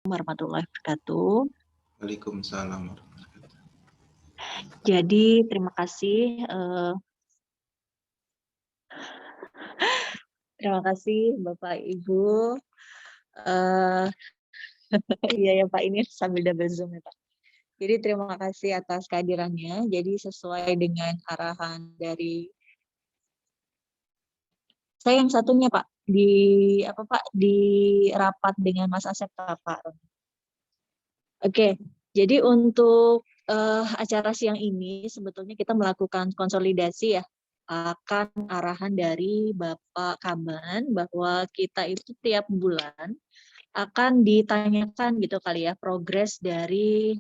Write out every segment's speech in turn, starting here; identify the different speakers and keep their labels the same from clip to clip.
Speaker 1: Warahmatullahi wabarakatuh.
Speaker 2: Waalaikumsalam warahmatullahi wabarakatuh.
Speaker 1: Jadi terima kasih Bapak Ibu. Iya ya Pak, ini sambil double zoom ya Pak. Jadi terima kasih atas kehadirannya. Jadi sesuai dengan arahan dari saya yang satunya Pak di rapat dengan Mas Asep Pak. Oke, jadi untuk acara siang ini sebetulnya kita melakukan konsolidasi ya akan arahan dari Bapak Kaban bahwa kita itu tiap bulan akan ditanyakan gitu kali ya progres dari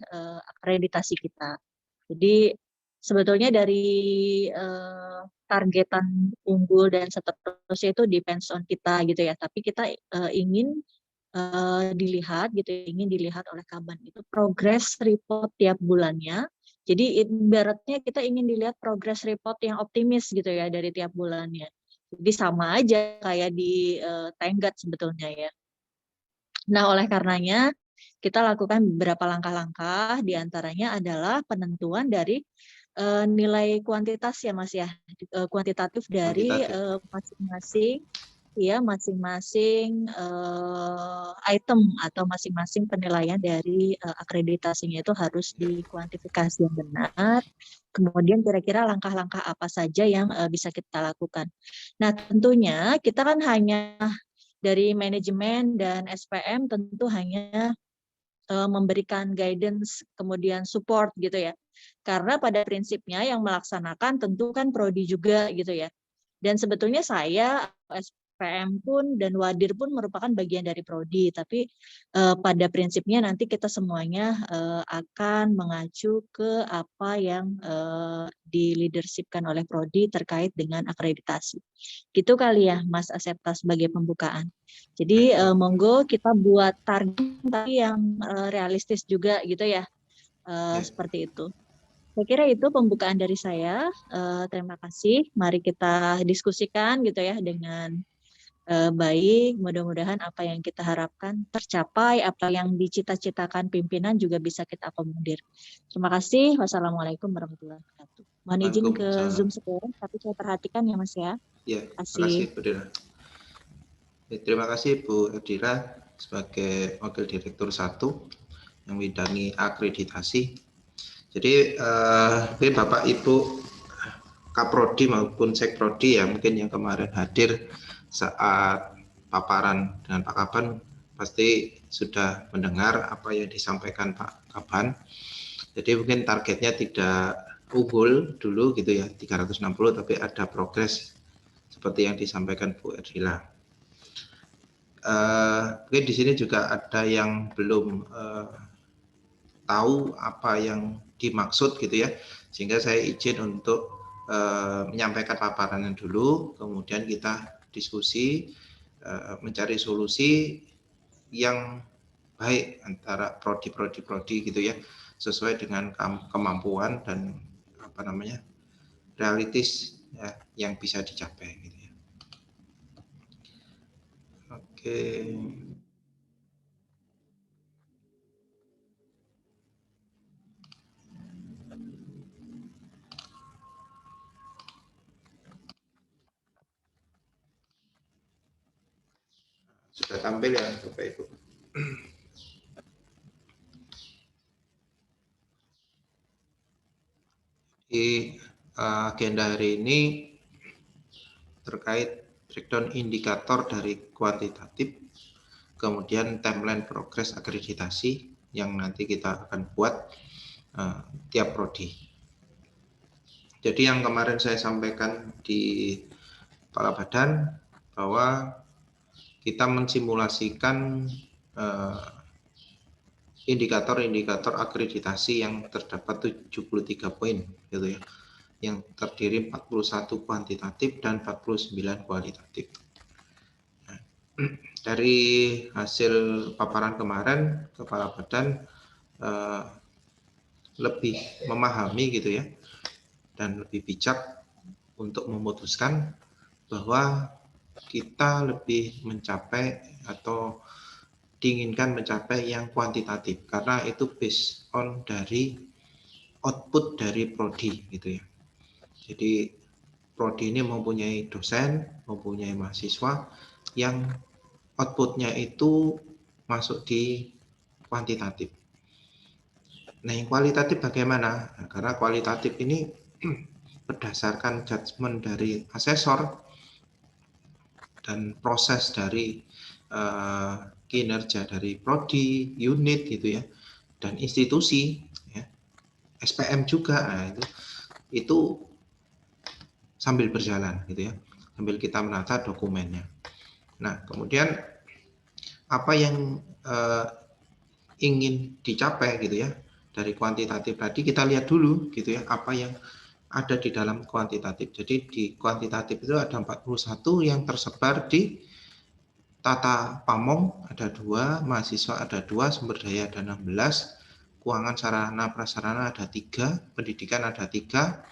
Speaker 1: akreditasi kita. Jadi sebetulnya dari targetan unggul dan seterusnya itu depends on kita gitu ya. Tapi kita ingin dilihat gitu, ingin dilihat oleh Kaban itu progress report tiap bulannya. Jadi ibaratnya kita ingin dilihat progress report yang optimis gitu ya dari tiap bulannya. Jadi sama aja kayak di Tenggat sebetulnya ya. Nah, oleh karenanya kita lakukan beberapa langkah-langkah, diantaranya adalah penentuan dari nilai kuantitas ya Mas ya, kuantitatif dari masing-masing ya masing-masing item atau masing-masing penilaian dari akreditasinya itu harus dikuantifikasi yang benar. Kemudian kira-kira langkah-langkah apa saja yang bisa kita lakukan. Nah, tentunya kita kan hanya dari manajemen dan SPM tentu hanya memberikan guidance kemudian support gitu ya. Karena pada prinsipnya yang melaksanakan tentu kan prodi juga gitu ya. Dan sebetulnya saya SPM pun dan Wadir pun merupakan bagian dari prodi, tapi pada prinsipnya nanti kita semuanya akan mengacu ke apa yang di leadershipkan oleh prodi terkait dengan akreditasi. Gitu kali ya Mas Asepta sebagai pembukaan. Jadi monggo kita buat target tapi yang realistis juga gitu ya. Seperti itu. Saya kira itu pembukaan dari saya. Terima kasih. Mari kita diskusikan gitu ya dengan baik. Mudah-mudahan apa yang kita harapkan tercapai, apa yang dicita-citakan pimpinan juga bisa kita akomodir. Terima kasih. Wassalamualaikum warahmatullahi wabarakatuh. Mohon izin ke Zoom sekarang, tapi saya perhatikan ya Mas ya.
Speaker 2: Ya, terima kasih Bu Dira. Terima kasih Bu Edira sebagai Wakil Direktur 1 yang membidangi akreditasi. Jadi mungkin Bapak Ibu Kaprodi maupun Sekprodi ya mungkin yang kemarin hadir saat paparan dengan Pak Kaban pasti sudah mendengar apa yang disampaikan Pak Kaban. Jadi mungkin targetnya tidak unggul dulu gitu ya 360, tapi ada progres seperti yang disampaikan Bu Erdila. Mungkin di sini juga ada yang belum tahu apa yang dimaksud gitu ya, sehingga saya izin untuk menyampaikan paparannya dulu, kemudian kita diskusi mencari solusi yang baik antara prodi gitu ya, sesuai dengan kemampuan dan apa namanya realistis ya, yang bisa dicapai gitu ya. Oke. Sudah tampil ya Bapak Ibu. Di agenda hari ini terkait breakdown indikator dari kuantitatif, kemudian timeline progres akreditasi yang nanti kita akan buat tiap prodi. Jadi yang kemarin saya sampaikan di Kepala Badan bahwa kita mensimulasikan indikator-indikator akreditasi yang terdapat 73 poin gitu ya, yang terdiri 41 kuantitatif dan 49 kualitatif. Nah, dari hasil paparan kemarin, Kepala Badan lebih memahami gitu ya, dan lebih bijak untuk memutuskan bahwa kita lebih mencapai atau diinginkan mencapai yang kuantitatif karena itu based on dari output dari prodi gitu ya. Jadi prodi ini mempunyai dosen, mempunyai mahasiswa yang outputnya itu masuk di kuantitatif. Nah, yang kualitatif bagaimana? Nah, karena kualitatif ini berdasarkan judgement dari asesor dan proses dari kinerja dari prodi, unit gitu ya, dan institusi, ya, SPM juga. Nah, itu sambil berjalan gitu ya, sambil kita menata dokumennya. Nah, kemudian apa yang ingin dicapai gitu ya dari kuantitatif tadi, kita lihat dulu gitu ya apa yang ada di dalam kuantitatif. Jadi di kuantitatif itu ada 41 yang tersebar di tata pamong ada 2, mahasiswa ada 2, sumber daya ada 16, keuangan sarana prasarana ada 3, pendidikan ada 3,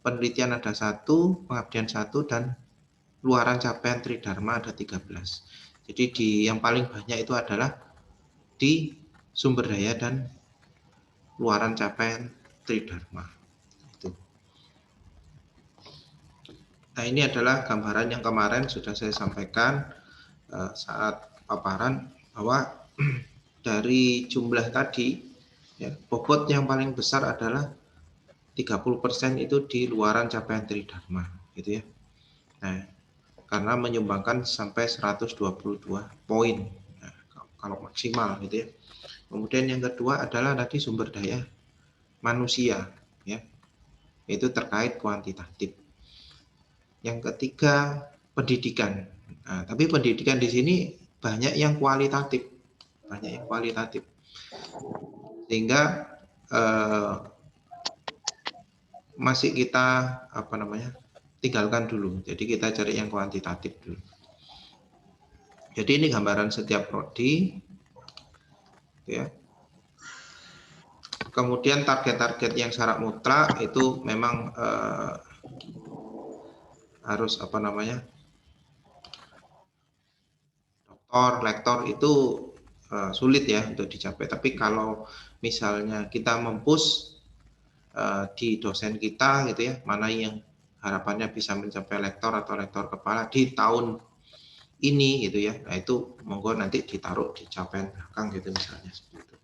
Speaker 2: penelitian ada 1, pengabdian 1, dan luaran capaian Tridharma ada 13. Jadi di yang paling banyak itu adalah di sumber daya dan luaran capaian Tridharma. Itu. Nah, ini adalah gambaran yang kemarin sudah saya sampaikan saat paparan bahwa dari jumlah tadi ya, bobot yang paling besar adalah 30% itu di luaran capaian Tridharma gitu ya. Nah, karena menyumbangkan sampai 122 poin nah, kalau maksimal gitu ya. Kemudian yang kedua adalah tadi sumber daya manusia ya. Itu terkait kuantitatif. Yang ketiga pendidikan. Nah, tapi pendidikan di sini banyak yang kualitatif, sehingga masih kita tinggalkan dulu. Jadi kita cari yang kuantitatif dulu. Jadi ini gambaran setiap prodi, ya. Kemudian target-target yang syarat mutlak itu memang harus doktor, lektor itu sulit ya untuk dicapai. Tapi kalau misalnya kita mempush di dosen kita gitu ya, mana yang harapannya bisa mencapai lektor atau lektor kepala di tahun ini gitu ya, nah itu monggo nanti ditaruh di capaian belakang gitu misalnya seperti itu.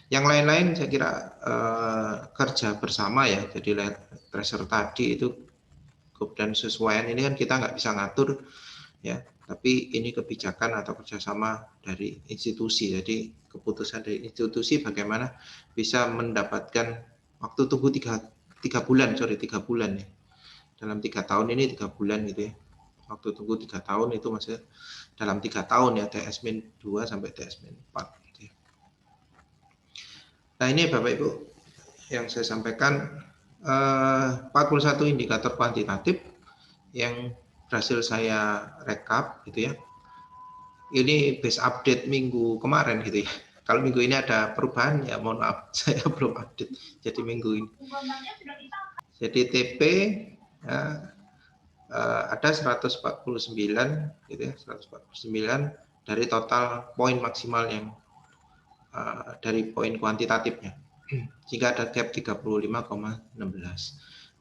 Speaker 2: Yang lain-lain saya kira kerja bersama ya, jadi tracer tadi itu kemudian sesuaian ini kan kita nggak bisa ngatur ya, tapi ini kebijakan atau kerjasama dari institusi. Jadi keputusan dari institusi bagaimana bisa mendapatkan waktu tunggu 3 bulan ya. Dalam 3 tahun ini 3 bulan gitu ya. Waktu tunggu 3 tahun itu masih dalam 3 tahun ya, TS-2 sampai TS-4 gitu ya. Nah, ini Bapak Ibu yang saya sampaikan 41 indikator kuantitatif yang berhasil saya rekap gitu ya. Ini base update minggu kemarin gitu ya. Kalau minggu ini ada perubahan ya mohon maaf, saya belum update. Jadi minggu ini. Jadi TP ya, ada 149 gitu ya, 149 dari total poin maksimal yang dari poin kuantitatifnya. Jika ada gap 35,16.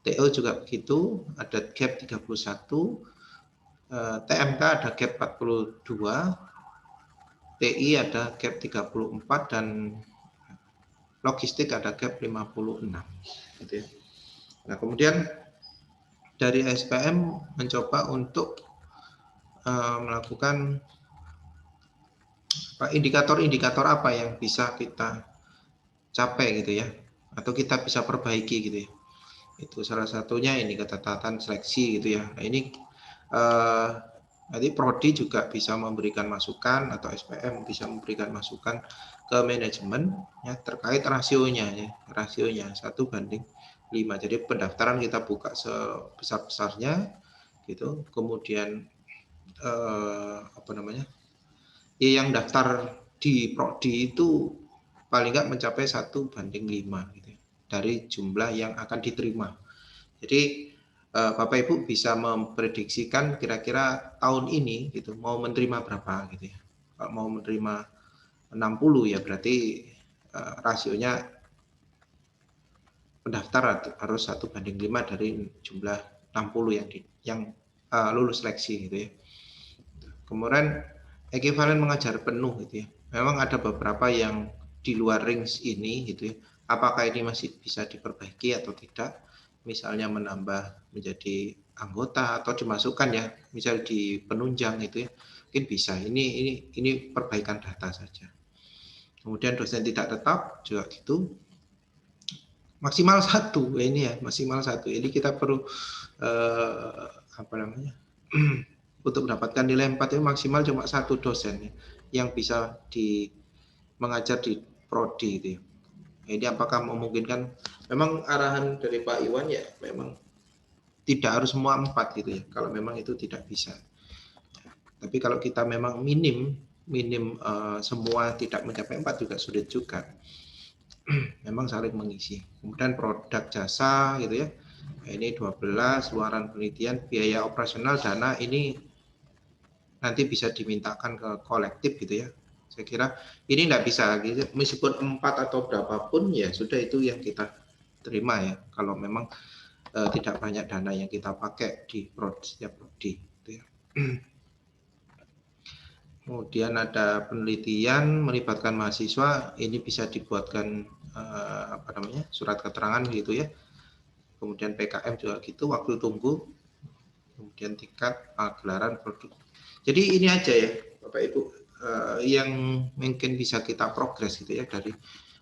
Speaker 2: TO juga begitu, ada gap 31, TMK ada gap 42, TI ada gap 34, dan logistik ada gap 56 gitu ya. Nah, kemudian dari SPM mencoba untuk melakukan indikator-indikator apa yang bisa kita capai gitu ya, atau kita bisa perbaiki gitu ya. Itu salah satunya ini ketatatan seleksi gitu ya. Nah, ini nanti prodi juga bisa memberikan masukan atau SPM bisa memberikan masukan ke manajemen ya terkait rasionya 1:5. Jadi pendaftaran kita buka sebesar-besarnya gitu. Kemudian yang daftar di prodi itu paling nggak mencapai 1:5 gitu ya, dari jumlah yang akan diterima. Jadi Bapak Ibu bisa memprediksikan kira-kira tahun ini gitu mau menerima berapa gitu ya. Kalau mau menerima 60 ya, berarti rasionya pendaftar harus 1:5 dari jumlah 60 yang lulus seleksi gitu ya. Kemudian ekuivalen mengajar penuh gitu ya. Memang ada beberapa yang di luar range ini gitu ya. Apakah ini masih bisa diperbaiki atau tidak? Misalnya menambah menjadi anggota atau dimasukkan ya, misal di penunjang itu ya. Mungkin bisa. Ini perbaikan data saja. Kemudian dosen tidak tetap juga gitu. Maksimal 1 ini ya, maksimal 1. Ini kita perlu apa namanya? Untuk mendapatkan nilai 4 itu maksimal cuma 1 dosen ya, yang bisa mengajar di prodi itu ya. Ini apakah memungkinkan? Memang arahan dari Pak Iwan ya memang tidak harus semua 4 gitu ya, kalau memang itu tidak bisa. Tapi kalau kita memang minim semua tidak mencapai 4 juga sulit juga. Memang saling mengisi. Kemudian produk jasa gitu ya. Ini 12, luaran penelitian, biaya operasional, dana ini nanti bisa dimintakan ke kolektif gitu ya. Saya kira ini tidak bisa gitu. Meskipun 4 atau berapapun ya sudah, itu yang kita terima ya. Kalau memang tidak banyak dana yang kita pakai di setiap prodi gitu ya. Kemudian ada penelitian melibatkan mahasiswa, ini bisa dibuatkan apa namanya, surat keterangan gitu ya. Kemudian PKM juga gitu, waktu tunggu, kemudian tingkat gelaran produk. Jadi ini aja ya Bapak Ibu yang mungkin bisa kita progres gitu ya dari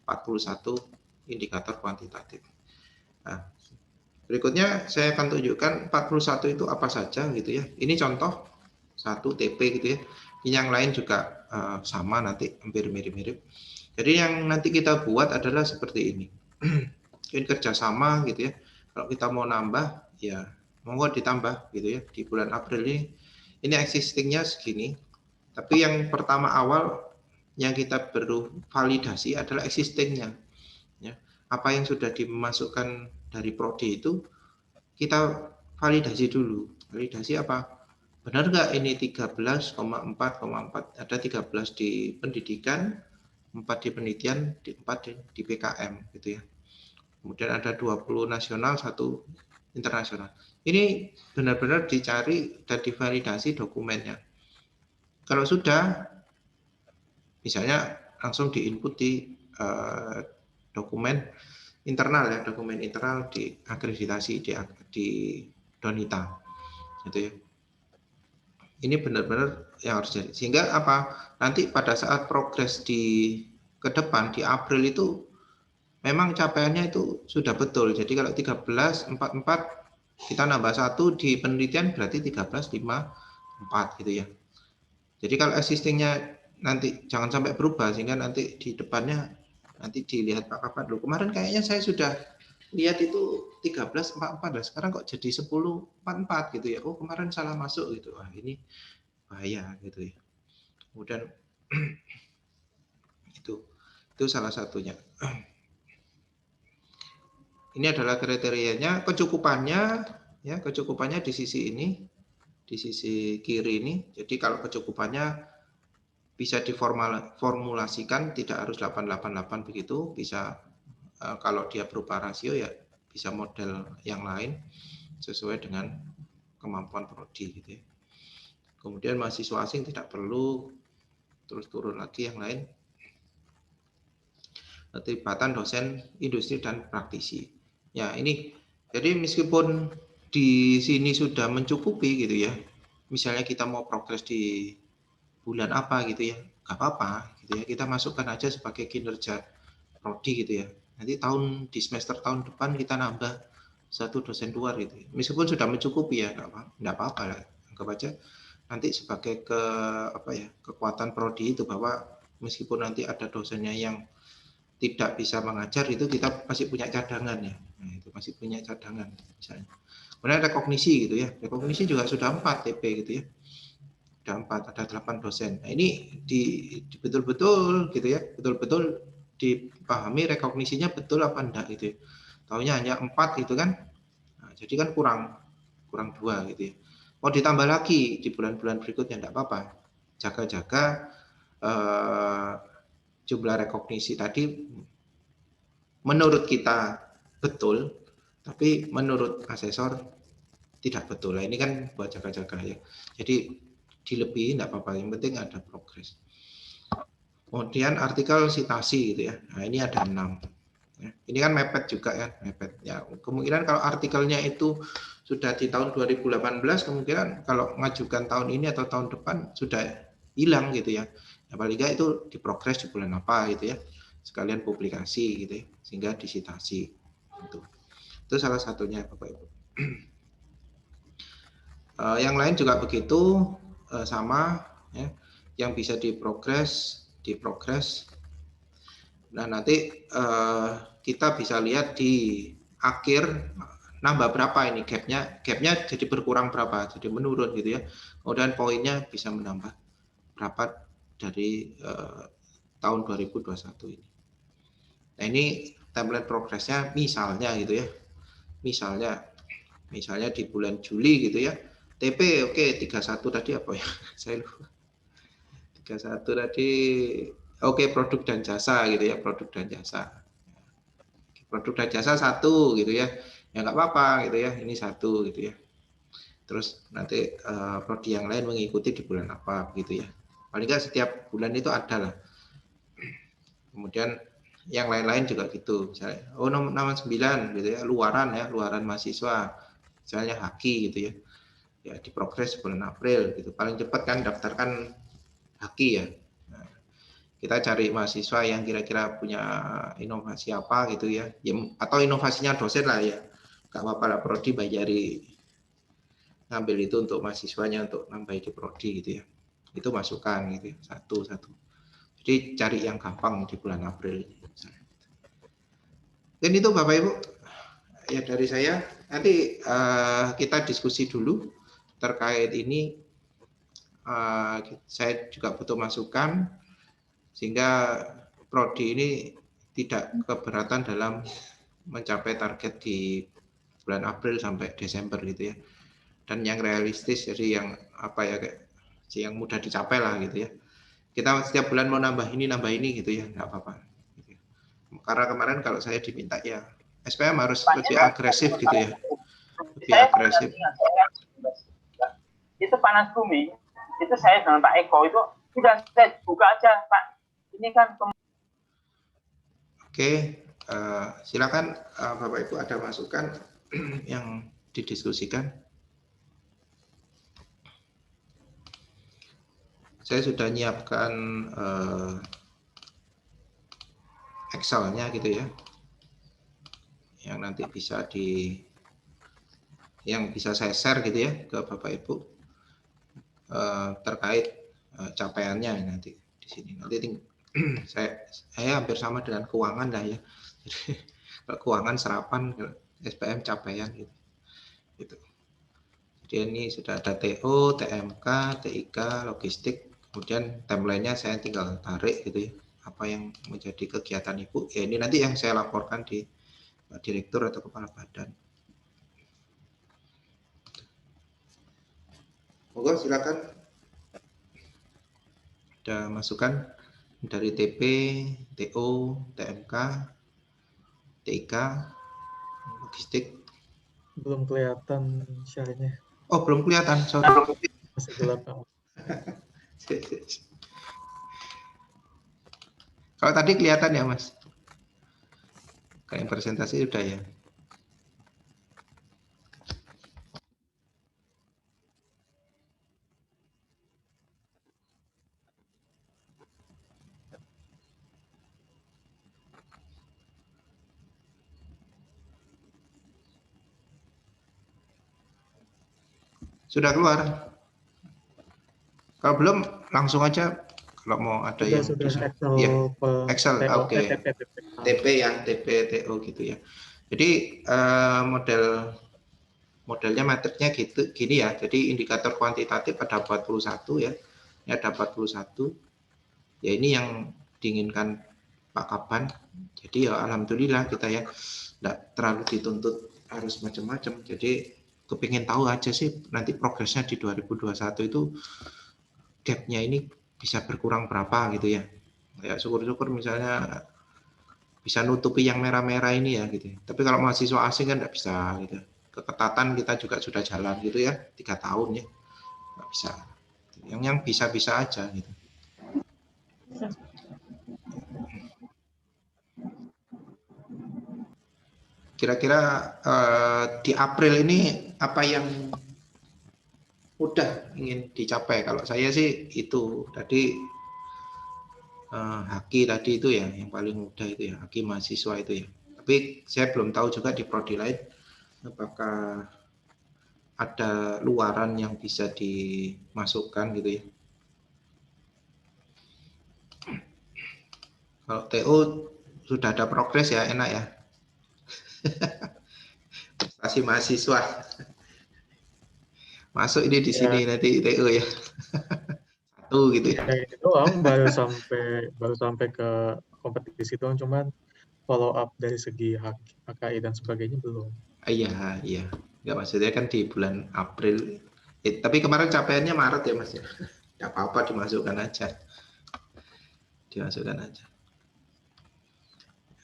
Speaker 2: 41 indikator kuantitatif. Nah, berikutnya saya akan tunjukkan 41 itu apa saja gitu ya. Ini contoh 1 TP gitu ya. Yang lain juga sama, nanti hampir mirip-mirip. Jadi yang nanti kita buat adalah seperti ini. Mungkin kerjasama gitu ya. Kalau kita mau nambah ya monggo ditambah gitu ya. Di bulan April ini existingnya segini. Tapi yang pertama awal yang kita perlu validasi adalah existingnya. Ya. Apa yang sudah dimasukkan dari prodi itu kita validasi dulu. Validasi apa? Benar nggak ini 13,4,4, ada 13 di pendidikan, 4 di penelitian, 4 di PKM gitu ya. Kemudian ada 20 nasional, 1 internasional. Ini benar-benar dicari dan divalidasi dokumennya. Kalau sudah, misalnya langsung diinput di dokumen internal ya, dokumen internal di akreditasi di Donita gitu ya. Ini benar-benar yang harus jadi. Sehingga apa? Nanti pada saat progres ke depan di April itu memang capaiannya itu sudah betul. Jadi kalau 13,44 kita nambah 1 di penelitian berarti 13,54 gitu ya. Jadi kalau existingnya nanti jangan sampai berubah sehingga nanti di depannya nanti dilihat Pak Kapan, loh kemarin kayaknya saya sudah lihat itu 13,44, sekarang kok jadi 10,44 gitu ya. Oh kemarin salah masuk gitu. Wah ini bahaya gitu ya. Kemudian itu salah satunya. Ini adalah kriterianya, kecukupannya di sisi ini, di sisi kiri ini. Jadi kalau kecukupannya bisa diformulasikan, tidak harus 888 begitu, bisa kalau dia berupa rasio ya bisa model yang lain sesuai dengan kemampuan prodi gitu ya. Kemudian mahasiswa asing tidak perlu, terus turun lagi yang lain. Keterlibatan dosen industri dan praktisi. Ya ini, jadi meskipun di sini sudah mencukupi gitu ya, misalnya kita mau progres di bulan apa gitu ya, nggak apa-apa gitu ya, kita masukkan aja sebagai kinerja prodi gitu ya. Nanti di semester tahun depan kita nambah 1 dosen luar gitu ya. Meskipun sudah mencukupi ya, nggak apa-apa lah, anggap aja nanti sebagai kekuatan prodi itu, bahwa meskipun nanti ada dosennya yang tidak bisa mengajar itu kita masih punya cadangan ya. Nah, itu masih punya cadangan misalnya. Kemudian rekognisi gitu ya. Rekognisi juga sudah 4 TP gitu ya. Sudah 4, ada 8 dosen. Nah, ini betul-betul gitu ya. Betul-betul dipahami rekognisinya betul apa enggak gitu ya. Taunya hanya 4 gitu kan. Nah, jadi kan kurang 2 gitu ya. Mau ditambah lagi di bulan-bulan berikutnya enggak apa-apa. Jaga-jaga jumlah rekognisi tadi menurut kita betul, tapi menurut asesor tidak betul. Nah, ini kan buat jaga-jaga ya. Jadi dilebihin tidak apa-apa, yang penting ada progres. Kemudian artikel sitasi gitu ya. Nah, ini ada 6. Ya, ini kan mepet juga ya, mepet. Ya, kemungkinan kalau artikelnya itu sudah di tahun 2018, kemungkinan kalau mengajukan tahun ini atau tahun depan sudah hilang gitu ya. Ya paling nggak itu diprogres di bulan apa gitu ya. Sekalian publikasi gitu ya, sehingga disitasi. Itu salah satunya Bapak Ibu. Yang lain juga begitu, sama ya, yang bisa diprogres. Nah nanti kita bisa lihat di akhir nambah berapa ini gapnya jadi berkurang berapa, jadi menurun gitu ya. Kemudian poinnya bisa menambah berapa dari tahun 2021 ini. Nah ini template progresnya misalnya gitu ya, misalnya di bulan Juli gitu ya, TP oke 31 tadi apa ya saya lupa, 31 tadi oke, produk dan jasa gitu ya, produk dan jasa 1 gitu ya nggak apa-apa gitu ya, ini 1 gitu ya, terus nanti prodi yang lain mengikuti di bulan apa gitu ya, paling nggak setiap bulan itu ada lah. Kemudian yang lain-lain juga gitu, misalnya nomor 9 gitu ya, luaran mahasiswa misalnya Haki gitu ya diprogres bulan April gitu, paling cepat kan daftarkan Haki ya. Nah, kita cari mahasiswa yang kira-kira punya inovasi apa gitu ya, atau inovasinya dosen lah ya, nggak apa-apa lah, prodi bayari ngambil itu untuk mahasiswanya untuk nambah di prodi gitu ya, itu masukan gitu ya, satu jadi cari yang gampang di bulan April. Dan itu Bapak Ibu ya dari saya, nanti kita diskusi dulu terkait ini. Saya juga butuh masukan sehingga prodi ini tidak keberatan dalam mencapai target di bulan April sampai Desember gitu ya, dan yang realistis, jadi yang apa ya, kayak yang mudah dicapai lah gitu ya. Kita setiap bulan mau nambah ini gitu ya, nggak apa-apa gitu ya. Karena kemarin kalau saya diminta ya SPM harus lebih agresif gitu ya, lebih agresif.
Speaker 3: Itu panas bumi, itu saya dengan Pak Eko itu sudah saya buka aja Pak, ini kan.
Speaker 2: Oke, silakan Bapak Ibu ada masukan yang didiskusikan. Saya sudah nyiapkan Excel-nya gitu ya, yang nanti bisa yang bisa saya share gitu ya ke Bapak Ibu terkait capaiannya nanti di sini. Nanti saya hampir sama dengan keuangan lah ya. Jadi keuangan serapan, SPM capaian gitu. Jadi ini sudah ada TO, TMK, TIK, logistik, kemudian timeline-nya saya tinggal tarik gitu ya, apa yang menjadi kegiatan Ibu. Ya ini nanti yang saya laporkan di direktur atau kepala badan. Monggo silakan. Ada masukan dari TP, TO, TMK, TIK, logistik.
Speaker 4: Belum kelihatan share-nya.
Speaker 2: Oh, belum kelihatan, sorry.
Speaker 4: Masih gelap.
Speaker 2: Kalau tadi kelihatan ya, Mas? Kayak presentasi udah ya. Sudah keluar? Kalau belum, langsung aja. Kalau mau ada yang
Speaker 4: sudah Excel,
Speaker 2: ya, Excel, oke. TP ya, TP, TO gitu ya. Jadi modelnya matriknya gitu, gini ya. Jadi indikator kuantitatif ada 41 ya. Ini ada 41. Ya ini yang diinginkan Pak Kaban. Jadi ya alhamdulillah kita ya enggak terlalu dituntut harus macam-macam. Jadi kepingin tahu aja sih nanti progresnya di 2021 itu gapnya ini bisa berkurang berapa gitu ya. Kayak syukur-syukur misalnya bisa nutupi yang merah-merah ini ya gitu. Tapi kalau mahasiswa asing kan nggak bisa gitu. Keketatan kita juga sudah jalan gitu ya, 3 tahun ya, nggak bisa. Yang bisa-bisa aja gitu. Kira-kira di April ini apa yang mudah ingin dicapai? Kalau saya sih itu tadi haki tadi itu ya yang paling mudah itu ya, haki mahasiswa itu ya. Tapi saya belum tahu juga di prodi lain apakah ada luaran yang bisa dimasukkan gitu ya. Kalau TO sudah ada progres ya, enak ya. Prestasi mahasiswa. Masuk ini di sini nanti TO ya. Satu gitu ya.
Speaker 4: Ya ini doang baru sampai ke kompetisi doang, cuman follow up dari segi HKI dan sebagainya belum.
Speaker 2: Iya, iya. Enggak, maksudnya kan di bulan April. Tapi kemarin capaiannya Maret ya Mas ya. Enggak apa-apa, dimasukkan aja. Dimasukkan aja.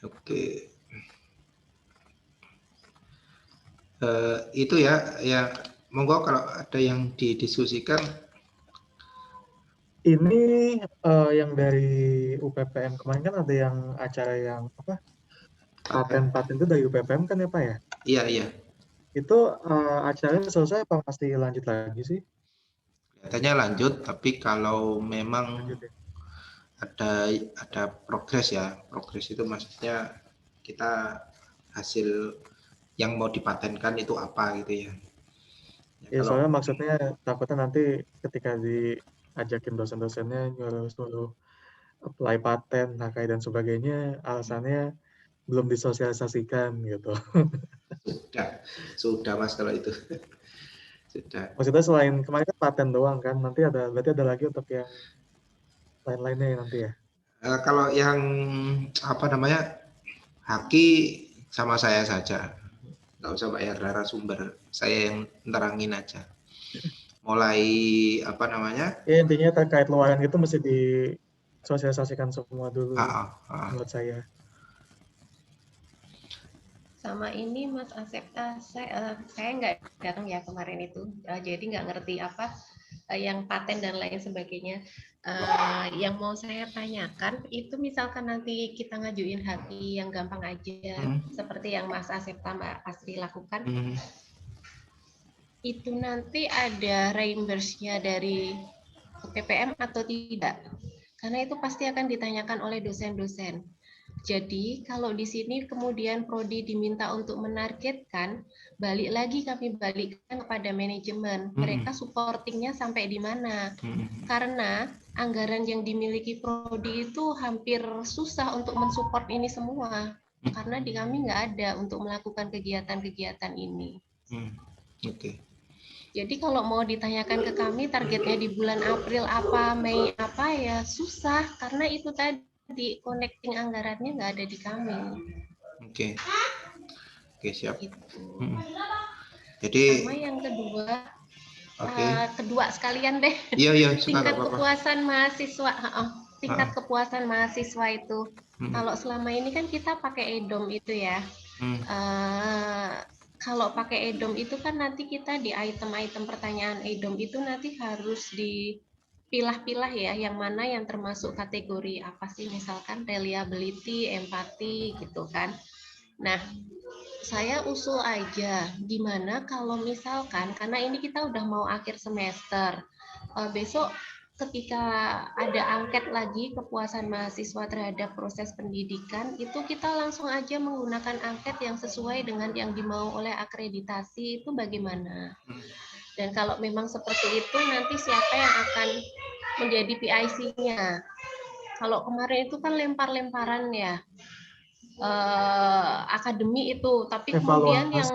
Speaker 2: Oke. Itu ya, monggo kalau ada yang didiskusikan.
Speaker 4: Ini yang dari UPPM kemarin kan ada yang acara yang apa? Paten itu dari UPPM kan ya Pak ya?
Speaker 2: Iya, iya.
Speaker 4: Itu acaranya selesai apa masih lanjut lagi sih?
Speaker 2: Kelihatannya lanjut, tapi kalau memang
Speaker 4: Lanjut ya.
Speaker 2: ada progres ya. Progres itu maksudnya kita hasil yang mau dipatenkan itu apa gitu ya.
Speaker 4: Ya
Speaker 2: Kalau
Speaker 4: soalnya maksudnya takutnya nanti ketika diajakin dosen-dosennya nyuruh apply paten, HKI dan sebagainya, alasannya belum disosialisasikan gitu.
Speaker 2: sudah Mas kalau itu. Sudah.
Speaker 4: Maksudnya selain kemarin kan paten doang kan, berarti ada lagi untuk yang lain-lainnya ya nanti ya.
Speaker 2: Kalau yang apa namanya haki sama saya saja, nggak usah bayar narasumber, saya yang nerangin aja. Mulai apa namanya?
Speaker 4: Ya intinya terkait luaran itu mesti disosialisasikan semua dulu menurut saya.
Speaker 5: Sama ini Mas Asep, saya nggak datang ya kemarin itu, jadi nggak ngerti apa yang paten dan lain sebagainya. Yang mau saya tanyakan itu misalkan nanti kita ngajuin haki yang gampang aja, seperti yang Mas Asep tambah Asri lakukan, itu nanti ada reimburse-nya dari UPPM atau tidak? Karena itu pasti akan ditanyakan oleh dosen-dosen. Jadi kalau di sini kemudian prodi diminta untuk menargetkan, balik lagi kami balikkan kepada manajemen. Mereka supportingnya sampai di mana? Karena anggaran yang dimiliki prodi itu hampir susah untuk mensupport ini semua. Karena di kami nggak ada untuk melakukan kegiatan-kegiatan ini.
Speaker 2: Oke.
Speaker 5: Jadi kalau mau ditanyakan ke kami targetnya di bulan April apa, Mei apa ya susah karena itu tadi connecting anggarannya nggak ada di kami.
Speaker 2: Oke, siap.
Speaker 5: Gitu.
Speaker 2: Jadi
Speaker 5: sama yang kedua sekalian deh.
Speaker 2: Iya,
Speaker 5: tingkat kepuasan mahasiswa, tingkat kepuasan mahasiswa itu. Kalau selama ini kan kita pakai EDOM itu ya. Kalau pakai EDOM itu kan nanti kita di item-item pertanyaan EDOM itu nanti harus dipilah-pilah ya, yang mana yang termasuk kategori apa sih, misalkan reliability, empati gitu kan. Nah, saya usul aja gimana kalau misalkan, karena ini kita udah mau akhir semester, besok ketika ada angket lagi kepuasan mahasiswa terhadap proses pendidikan, itu kita langsung aja menggunakan angket yang sesuai dengan yang dimau oleh akreditasi itu bagaimana. Dan kalau memang seperti itu, nanti siapa yang akan menjadi PIC-nya. Kalau kemarin itu kan lempar-lemparan ya, akademi itu, tapi kemudian yang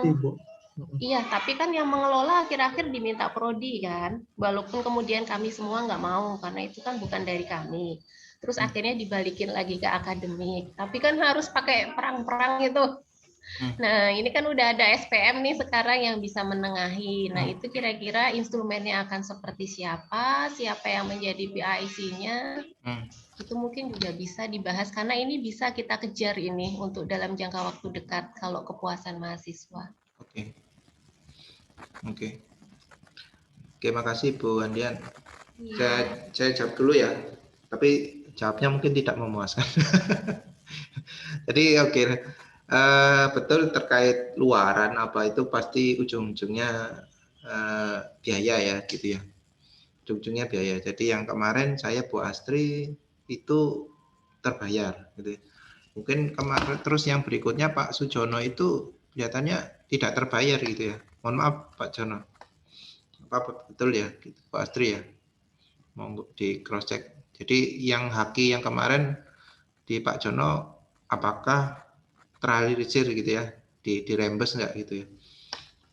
Speaker 5: iya, tapi kan yang mengelola akhir-akhir diminta prodi kan, walaupun kemudian kami semua nggak mau karena itu kan bukan dari kami. Terus akhirnya dibalikin lagi ke akademik, tapi kan harus pakai perang-perang itu. Nah, ini kan udah ada SPM nih sekarang yang bisa menengahi. Nah, itu kira-kira instrumennya akan seperti siapa, siapa yang menjadi PIC-nya, itu mungkin juga bisa dibahas karena ini bisa kita kejar ini untuk dalam jangka waktu dekat kalau kepuasan mahasiswa.
Speaker 2: Oke. Oke, makasih Bu Andian. Saya jawab dulu ya, tapi jawabnya mungkin tidak memuaskan. Jadi oke. Betul terkait luaran apa itu pasti ujung-ujungnya biaya ya gitu ya. Ujung-ujungnya biaya. Jadi yang kemarin saya Bu Astri itu terbayar gitu ya. Mungkin kemarin terus yang berikutnya Pak Sujono itu kelihatannya tidak terbayar gitu ya. Mohon maaf Pak Jono. Apa betul ya gitu, Pak Astri ya. Mau di cross check. Jadi yang haki yang kemarin di Pak Jono apakah terrealisir gitu ya, dirembes nggak gitu ya,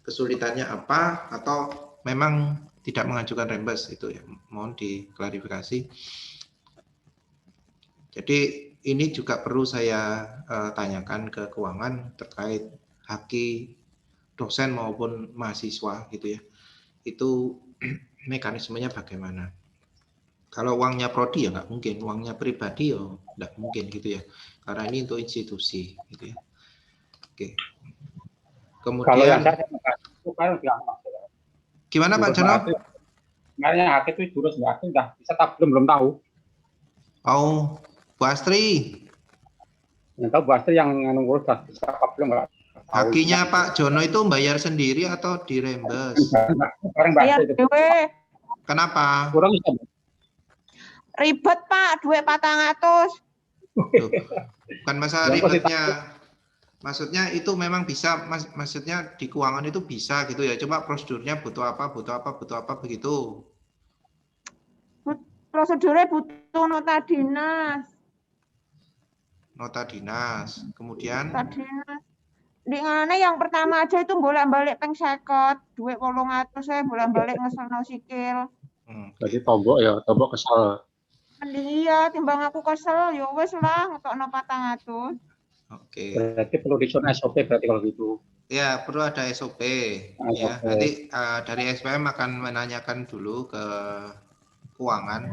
Speaker 2: kesulitannya apa atau memang tidak mengajukan rembes itu ya, mohon diklarifikasi. Jadi ini juga perlu saya tanyakan ke keuangan terkait haki dosen maupun mahasiswa gitu ya, itu mekanismenya bagaimana. Kalau uangnya prodi ya nggak mungkin, uangnya pribadi ya nggak mungkin gitu ya, karena ini untuk institusi gitu ya. Oke. Kemudian
Speaker 3: Kalau yang saya itu kan
Speaker 2: gimana Pak Jono?
Speaker 3: Kemarin yang hak itu jurus nggak udah bisa tak belum tahu.
Speaker 2: Oh, Bu Astri.
Speaker 3: Yang tahu Bu Astri yang ngurus bisa apa belum nggak.
Speaker 2: Hakinya Pak Jono itu bayar sendiri atau dirembes?
Speaker 6: Bayar dewe.
Speaker 2: Kenapa?
Speaker 3: Kurang bisa.
Speaker 6: Ribet Pak, duit 400.
Speaker 2: Bukan masalah ribetnya. Maksudnya itu memang bisa, maksudnya di keuangan itu bisa gitu ya. Coba prosedurnya butuh apa begitu.
Speaker 6: Prosedurnya butuh nota dinas.
Speaker 2: Nota dinas. Kemudian
Speaker 6: Nota dinas. Di ngane yang pertama aja itu bolak-balik peng 50, duit 800 saya bolak-balik ngeselno sikil.
Speaker 3: Jadi tombok ya, tombok kesal.
Speaker 6: Iya, timbang aku kesel, ya wes lah, ngetokno 400.
Speaker 2: Oke.
Speaker 3: Berarti perlu disusun SOP berarti kalau gitu.
Speaker 2: Ya, perlu ada SOP. Ya, nanti dari SPM akan menanyakan dulu ke keuangan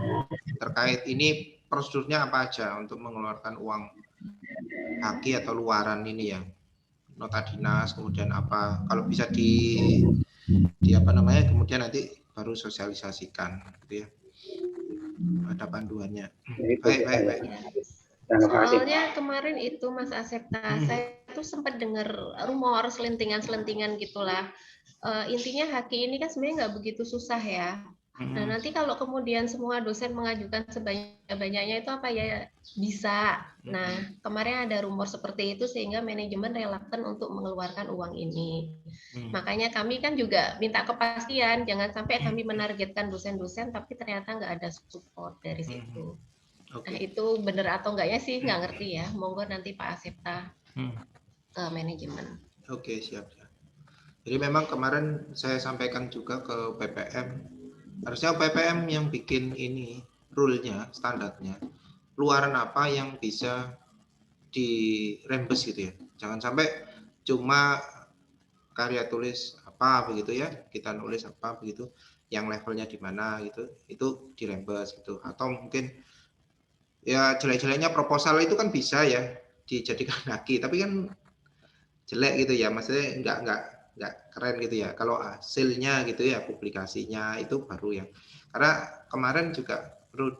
Speaker 2: terkait ini prosedurnya apa aja untuk mengeluarkan uang haki atau luaran ini ya. Nota dinas, kemudian apa. Kalau bisa di apa namanya, kemudian nanti baru sosialisasikan gitu ya. Ada panduannya. Baik.
Speaker 5: Soalnya kemarin itu Mas Asepta, saya tuh sempat dengar rumor selentingan-selentingan gitulah. Intinya haki ini kan sebenarnya nggak begitu susah ya. Nah, nanti kalau kemudian semua dosen mengajukan sebanyak-banyaknya itu apa ya bisa. Nah, kemarin ada rumor seperti itu sehingga manajemen reluctant untuk mengeluarkan uang ini. Makanya kami kan juga minta kepastian, jangan sampai kami menargetkan dosen-dosen tapi ternyata nggak ada support dari situ. Nah, itu benar atau enggaknya sih nggak ngerti ya. Monggo nanti Pak Asepta ke manajemen.
Speaker 2: Oke, siap. Jadi memang kemarin saya sampaikan juga ke PPM. Harusnya PPM yang bikin ini rule-nya, standarnya. Luaran apa yang bisa dirembes gitu ya. Jangan sampai cuma karya tulis apa begitu ya, kita nulis apa begitu, yang levelnya di mana gitu, itu dirembes gitu. Atau mungkin ya jelek-jeleknya proposal itu kan bisa ya dijadikan haki, tapi kan jelek gitu ya, maksudnya nggak keren gitu ya. Kalau hasilnya gitu ya, publikasinya itu baru yang, karena kemarin juga perlu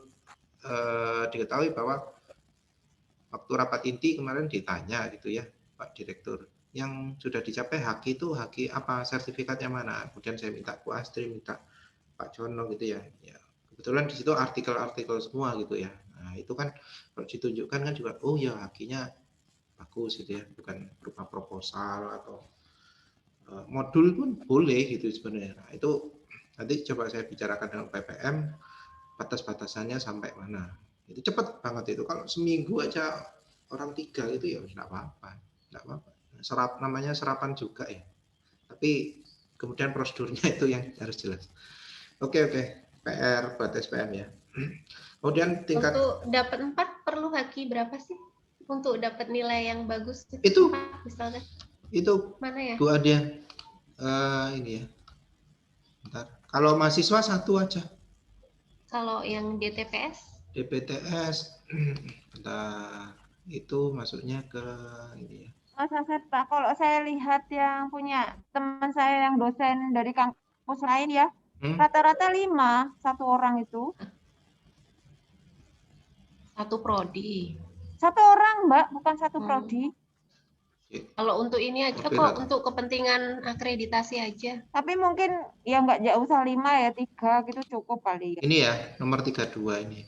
Speaker 2: diketahui bahwa waktu rapat inti kemarin ditanya gitu ya Pak Direktur, yang sudah dicapai haki itu haki apa, sertifikatnya mana. Kemudian saya minta Bu Astri, minta Pak Jono gitu ya. Kebetulan di situ artikel-artikel semua gitu ya. Nah itu kan kalau ditunjukkan kan juga, oh ya hakinya bagus gitu ya, bukan berupa proposal atau modul pun boleh gitu sebenarnya. Nah, itu nanti coba saya bicarakan dengan PPM batas-batasannya sampai mana. Itu cepat banget itu, kalau seminggu aja orang 3 itu ya enggak apa-apa. Namanya serapan juga ya. Tapi kemudian prosedurnya itu yang harus jelas. Oke. PR buat SPM ya. Kemudian tingkat
Speaker 5: untuk dapat 4 perlu haki berapa sih? Untuk dapat nilai yang bagus
Speaker 2: itu
Speaker 5: misalnya
Speaker 2: Itu
Speaker 5: Mana ya?
Speaker 2: Bu Adia. Ini ya. Bentar. Kalau mahasiswa satu aja.
Speaker 5: Kalau yang DTPS?
Speaker 2: DPTS. Bentar. Itu masuknya ke ini ya.
Speaker 6: Mas Asep, Pak, kalau saya lihat yang punya teman saya yang dosen dari kampus lain ya, rata-rata 5 satu orang itu.
Speaker 5: Satu prodi.
Speaker 6: Satu orang, Mbak, bukan satu prodi.
Speaker 5: Kalau untuk ini aja kok, untuk kepentingan akreditasi aja.
Speaker 6: Tapi mungkin ya nggak jauh usah 5 ya, 3 gitu cukup kali ya.
Speaker 2: Ini ya, nomor 32 ini.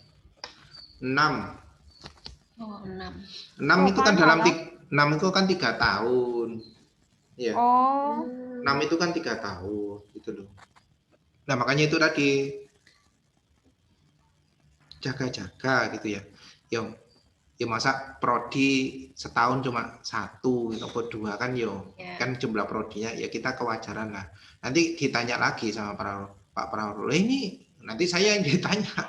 Speaker 2: 6.
Speaker 5: Oh, 6.
Speaker 2: 6 itu kan dalam 6 itu kan 3 tahun. Ya.
Speaker 6: Oh.
Speaker 2: 6 itu kan 3 tahun gitu loh. Nah, makanya itu tadi jaga-jaga gitu ya. Ya masa prodi setahun cuma 1 atau 2 kan kan jumlah prodinya ya kita kewajaran lah. Nanti ditanya lagi sama Pak Prawono. Ini nanti saya yang ditanya.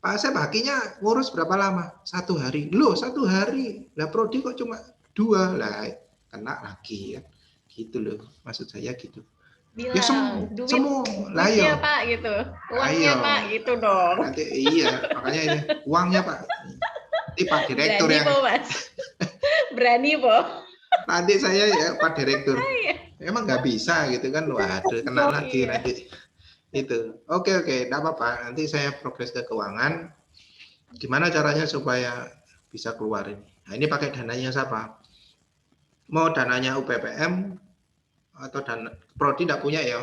Speaker 2: Pak Asep hakinya ngurus berapa lama? 1 hari. Loh, 1 hari. Lah prodi kok cuma 2 lah, kena lagi kan. Gitu loh. Maksud saya gitu.
Speaker 5: Bilang,
Speaker 2: ya semua lah ya
Speaker 5: Pak gitu. Uangnya Pak gitu dong.
Speaker 2: Nanti iya, makanya ini uangnya Pak. Nanti Pak Direktur
Speaker 5: Berani,
Speaker 2: yang
Speaker 5: Mas. Berani, Po.
Speaker 2: Nanti saya ya Pak Direktur. Emang nggak bisa gitu kan. Waduh, kena lagi nanti. Itu. Oke, enggak apa-apa. Nanti saya progres ke keuangan. Gimana caranya supaya bisa keluar ini? Nah, ini pakai dananya siapa? Mau dananya UPPM atau dana prodi tidak punya ya?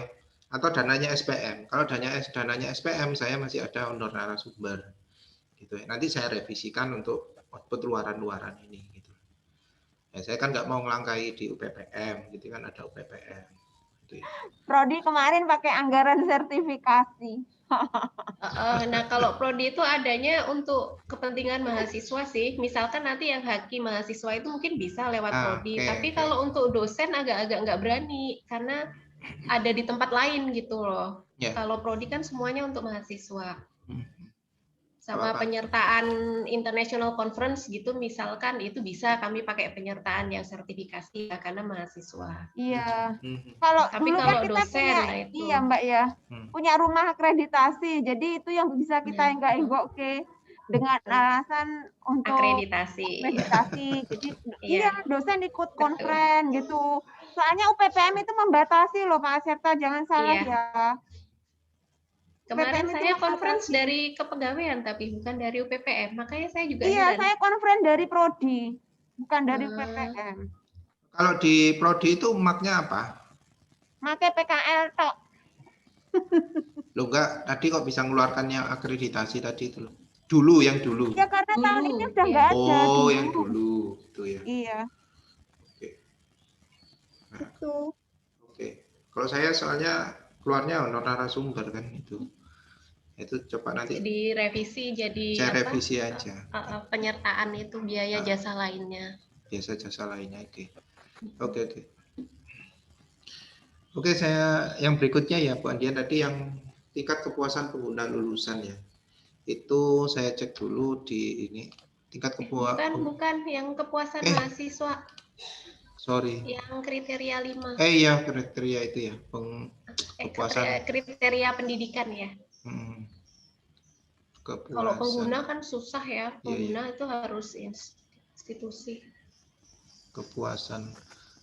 Speaker 2: Atau dananya SPM? Kalau dananya SPM saya masih ada honor narasumber. Gitu ya. Nanti saya revisikan untuk output luaran-luaran ini gitu. Ya, saya kan nggak mau ngelangkai di UPPM, gitu kan ada UPPM. Gitu ya.
Speaker 6: Prodi kemarin pakai anggaran sertifikasi.
Speaker 5: Nah, kalau prodi itu adanya untuk kepentingan mahasiswa sih. Misalkan nanti yang haki mahasiswa itu mungkin bisa lewat prodi. Tapi kalau untuk dosen agak-agak nggak berani karena ada di tempat lain gitu loh. Kalau prodi kan semuanya untuk mahasiswa. Sama penyertaan international conference gitu misalkan itu bisa kami pakai penyertaan yang sertifikasi ya, karena mahasiswa.
Speaker 6: Iya.
Speaker 5: Tapi
Speaker 6: dulu
Speaker 5: kalau
Speaker 6: kan kita
Speaker 5: dosen
Speaker 6: punya,
Speaker 5: nah itu.
Speaker 6: iya Mbak ya, punya rumah akreditasi. Jadi itu yang bisa kita enggak dengan alasan untuk
Speaker 5: akreditasi.
Speaker 6: Jadi iya dosen ikut konferen gitu. Soalnya UPPM itu membatasi loh Pak Aserta, jangan salah ya.
Speaker 5: Kemarin saya conference dari kepegawaian tapi bukan dari UPPM, makanya saya juga
Speaker 6: Iya, saya conference dari prodi, bukan dari UPPM.
Speaker 2: Kalau di prodi itu maknya apa?
Speaker 6: Pakai PKL tok.
Speaker 2: Loh enggak, tadi kok bisa mengeluarkan yang akreditasi tadi itu loh. Dulu yang dulu.
Speaker 6: Ya karena tahun ini udah nggak ada.
Speaker 2: Oh, yang dulu itu ya.
Speaker 6: Iya.
Speaker 2: Oke. Nah,
Speaker 6: itu.
Speaker 2: Oke. Kalau saya soalnya keluarnya honor narasumber kan itu. Itu coba nanti
Speaker 5: direvisi jadi
Speaker 2: saya revisi aja.
Speaker 5: Penyertaan itu biaya jasa lainnya.
Speaker 2: Biasa jasa lainnya, oke. Oke, saya yang berikutnya ya Bu Andian tadi yang tingkat kepuasan pengguna lulusan ya. Itu saya cek dulu di ini tingkat kepuasan.
Speaker 5: Bukan yang kepuasan mahasiswa.
Speaker 2: Sorry.
Speaker 5: Yang kriteria 5.
Speaker 2: Iya, kriteria itu ya, kepuasan.
Speaker 5: Kriteria pendidikan ya. Kalau pengguna kan susah ya. Pengguna itu harus institusi.
Speaker 2: Kepuasan.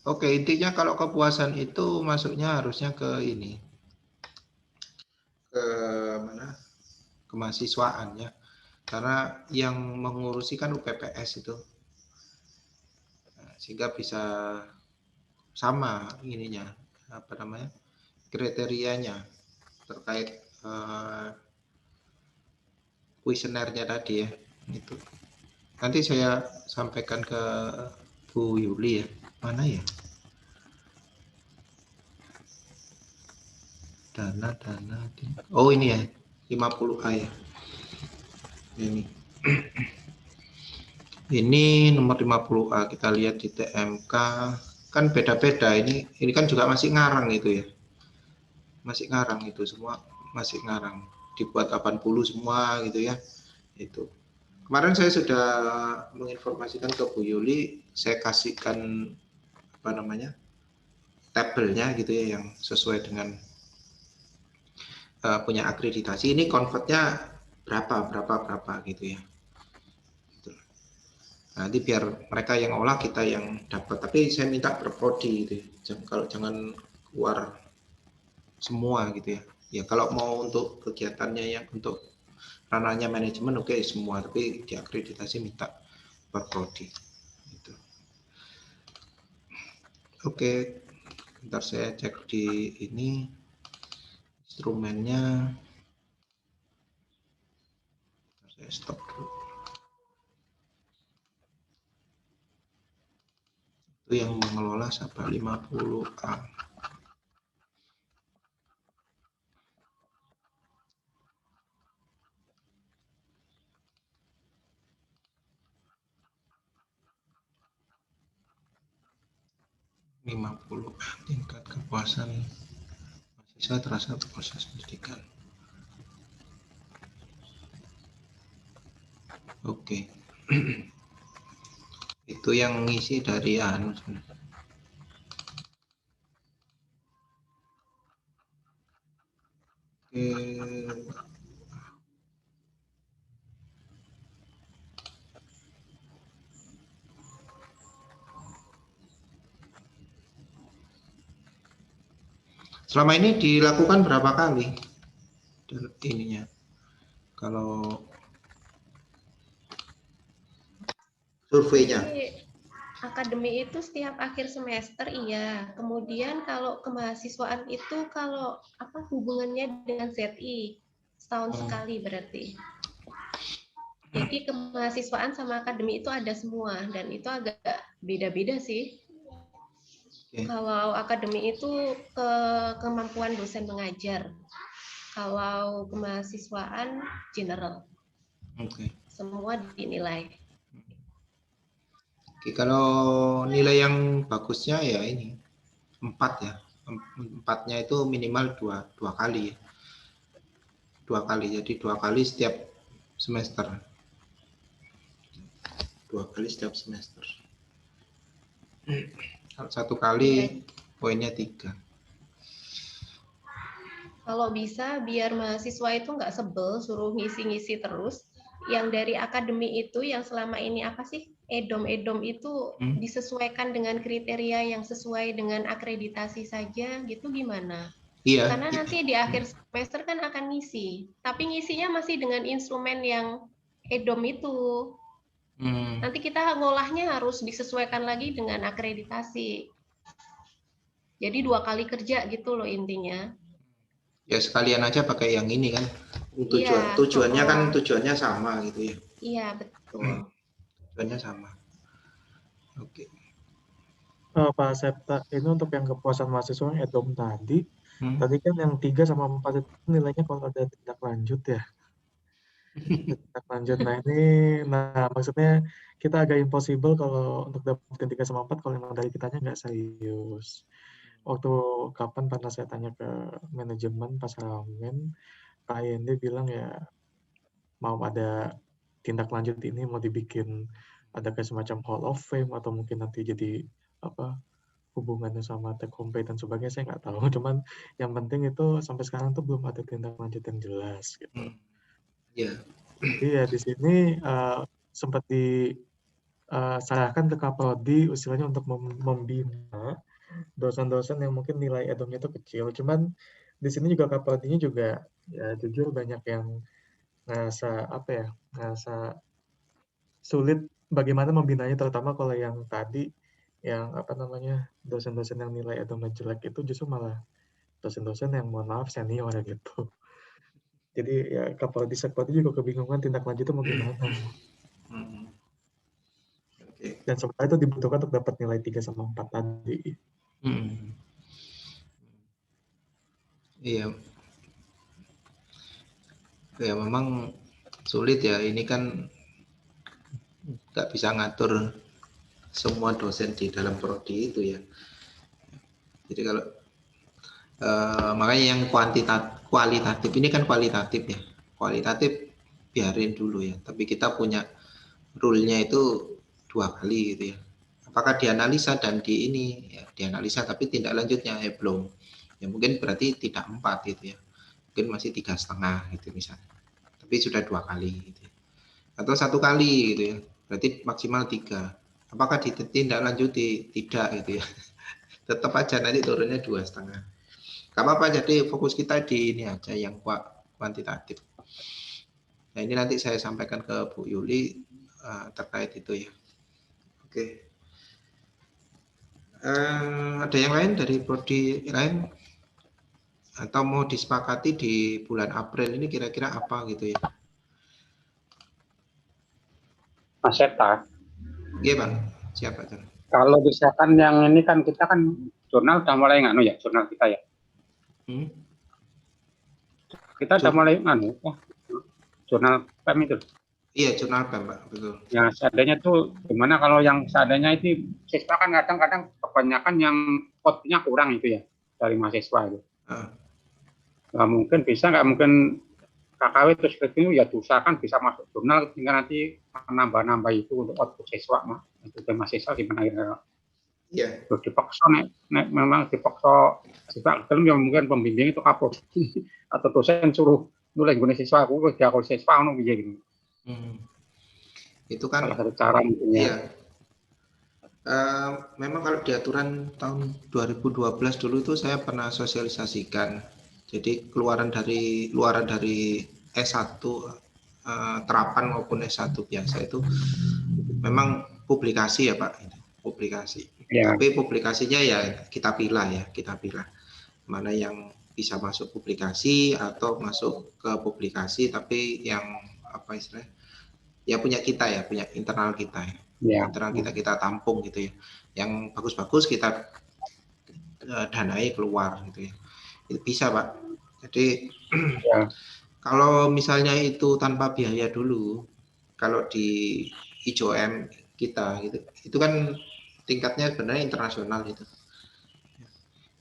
Speaker 2: Oke, intinya kalau kepuasan itu masuknya harusnya ke ini. Ke mana? Kemahasiswaan ya. Karena yang mengurusi kan UPPS itu. Sehingga bisa sama ininya, apa namanya? Kriterianya terkait kuesionernya tadi ya. Itu. Nanti saya sampaikan ke Bu Yuli ya. Mana ya? Dana. Oh ini ya, 50A ya. Ini. Ini nomor 50A, kita lihat di TMK. Kan beda-beda, ini kan juga masih ngarang itu ya. Masih ngarang itu, semua masih ngarang. Dibuat 80 semua gitu ya. Itu. Kemarin saya sudah menginformasikan ke Bu Yuli, saya kasihkan apa namanya tabelnya gitu ya yang sesuai dengan punya akreditasi, ini convertnya berapa gitu ya. Gitu. Nanti biar mereka yang olah, kita yang dapat. Tapi saya minta per prodi gitu ya. Kalau jangan keluar semua gitu ya. Ya kalau mau untuk kegiatannya yang untuk ranahnya manajemen oke semua, tapi di akreditasi minta per prodi. Gitu. Oke, bentar saya cek di ini instrumennya. Saya stop dulu. Itu yang mengelola Sabah 50A. Tingkat kepuasan mahasiswa terhadap proses pendidikan. Oke. Itu yang ngisi dari anu. Oke. Selama ini dilakukan berapa kali ininya? Kalau surveinya.
Speaker 5: Jadi, akademi itu setiap akhir semester iya. Kemudian kalau kemahasiswaan itu kalau apa hubungannya dengan ZI setahun sekali berarti. Jadi kemahasiswaan sama akademi itu ada semua dan itu agak beda-beda sih.
Speaker 2: Oke.
Speaker 5: Kalau akademi itu kemampuan dosen mengajar. Kalau kemahasiswaan general.
Speaker 2: Oke.
Speaker 5: Semua dinilai.
Speaker 2: Oke, kalau nilai yang bagusnya ya ini 4 ya. 4-nya itu minimal dua kali ya. 2 kali, jadi 2 kali setiap semester. 2 kali setiap semester. Kalau 1 kali poinnya 3.
Speaker 5: Kalau bisa biar mahasiswa itu nggak sebel suruh ngisi-ngisi terus. Yang dari akademi itu yang selama ini apa sih edom itu disesuaikan dengan kriteria yang sesuai dengan akreditasi saja gitu gimana?
Speaker 2: Iya.
Speaker 5: Karena nanti di akhir semester kan akan ngisi, tapi ngisinya masih dengan instrumen yang edom itu. Nanti kita ngolahnya harus disesuaikan lagi dengan akreditasi. Jadi 2 kali kerja gitu loh intinya.
Speaker 2: Ya sekalian aja pakai yang ini kan. Tujuannya kan tujuannya sama gitu ya.
Speaker 5: Iya, betul.
Speaker 2: Tujuannya sama. Oke.
Speaker 4: Pak Septa, ini untuk yang kepuasan mahasiswa edom tadi, tadi kan yang 3 sama 4 itu nilainya kalau ada tindak lanjut ya. Tindak lanjut. Nah maksudnya kita agak impossible kalau untuk dapetin 3 sama 4 kalau memang dari kitanya nggak serius. Waktu kapan pernah saya tanya ke manajemen pas ramen, Pak Yendi bilang ya mau ada tindak lanjut ini mau dibikin ada kayak semacam Hall of Fame atau mungkin nanti jadi apa hubungannya sama take home pay dan sebagainya saya nggak tahu. Cuman yang penting itu sampai sekarang tuh belum ada tindak lanjut yang jelas gitu.
Speaker 2: Iya.
Speaker 4: Jadi ya di sini sempat disarankan ke Kaprodi istilahnya untuk membina dosen-dosen yang mungkin nilai edomnya itu kecil. Cuman di sini juga Kaprodinya juga ya jujur banyak yang ngerasa sulit bagaimana membinanya, terutama kalau yang tadi yang dosen-dosen yang nilai edomnya jelek itu justru malah dosen-dosen yang mohon maaf senior gitu. Jadi ya Kaprodi Sekpodi juga kebingungan tindak lanjutnya mau gimana. Dan sementara itu dibutuhkan untuk dapat nilai 3 sama 4 tadi.
Speaker 2: Iya. Ya memang sulit ya, ini kan nggak bisa ngatur semua dosen di dalam prodi itu ya. Jadi kalau makanya yang kualitatif ini kan kualitatif ya. Kualitatif biarin dulu ya. Tapi kita punya rule-nya itu 2 kali gitu ya. apakah dianalisa dan di ini ya, dianalisa tapi tindak lanjutnya ya belum, ya mungkin berarti tidak 4 gitu ya, mungkin masih 3,5 gitu misalnya, tapi sudah 2 kali gitu ya. Atau 1 kali gitu ya, berarti maksimal 3. Apakah ditindaklanjuti? Tidak gitu ya. Tetap aja nanti turunnya 2,5. Gak apa-apa, jadi fokus kita di ini aja yang kuantitatif. Nah ini nanti saya sampaikan ke Bu Yuli terkait itu ya. Oke. Ada yang lain dari prodi lain? Atau mau disepakati di bulan April ini kira-kira apa gitu ya?
Speaker 7: Mas Septa.
Speaker 2: Iya Bang, siapa?
Speaker 7: Kalau misalkan yang ini kan kita kan jurnal udah mulai nganu ya, jurnal kita ya. Kita udah mulai nganu, jurnal PEM itu.
Speaker 2: Iya, jurnal PEM Pak, betul.
Speaker 7: Ya seadanya tuh gimana kalau yang seadanya itu siswa kan kadang-kadang kebanyakan yang outputnya kurang itu ya dari mahasiswa itu. Nggak mungkin bisa, nggak mungkin KKW terus itu ya diusahakan bisa masuk jurnal sehingga nanti menambah-nambah itu untuk output siswa mah. Itu mahasiswa gimana ya?
Speaker 2: Iya.
Speaker 7: Terus dipaksa nek memang dipaksa siswa belum yang mungkin pembimbing itu kapok atau dosen suruh nulis gune siswa aku dia kalau siswa ngono piye gitu.
Speaker 2: Itu kan
Speaker 7: salah satu cara mungkin ya.
Speaker 2: Iya. Memang kalau di aturan tahun 2012 dulu itu saya pernah sosialisasikan. Jadi luaran dari S1 terapan maupun S1 biasa itu memang publikasi ya Pak, publikasi. Ya. Tapi publikasinya ya kita pilah mana yang bisa masuk publikasi atau masuk ke publikasi tapi yang apa istilahnya ya punya kita ya, punya internal kita ya. Internal kita tampung gitu ya. Yang bagus-bagus kita danai keluar gitu ya. Itu bisa Pak. Jadi kalau misalnya itu tanpa biaya dulu, kalau di IJOM kita gitu, itu kan tingkatnya sebenarnya internasional itu.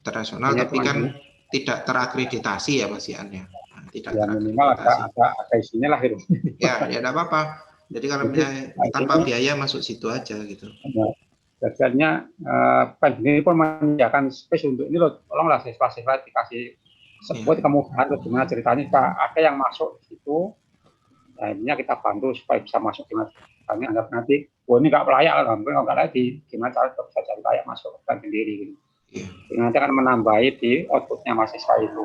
Speaker 2: Internasional tapi kan tidak terakreditasi ya Mas Ian ya. Tidak
Speaker 7: ya, minimal ada isinya lah itu.
Speaker 2: Ya enggak apa-apa. Jadi kalau misalnya tanpa biaya masuk situ aja gitu.
Speaker 7: Biasanya ini pun menyediakan space untuk ini loh, tolonglah siswa-siswa dikasih sebut kemudahan bagaimana ceritanya Pak, ada yang masuk di situ, nah ininya kita bantu supaya bisa masuk gimana ceritanya, anggap nanti, ini nggak layak lah, mungkin nggak layak di gimana cara bisa cari layak masuk kan sendiri gitu. Jadi nanti akan menambahi di outputnya mahasiswa itu.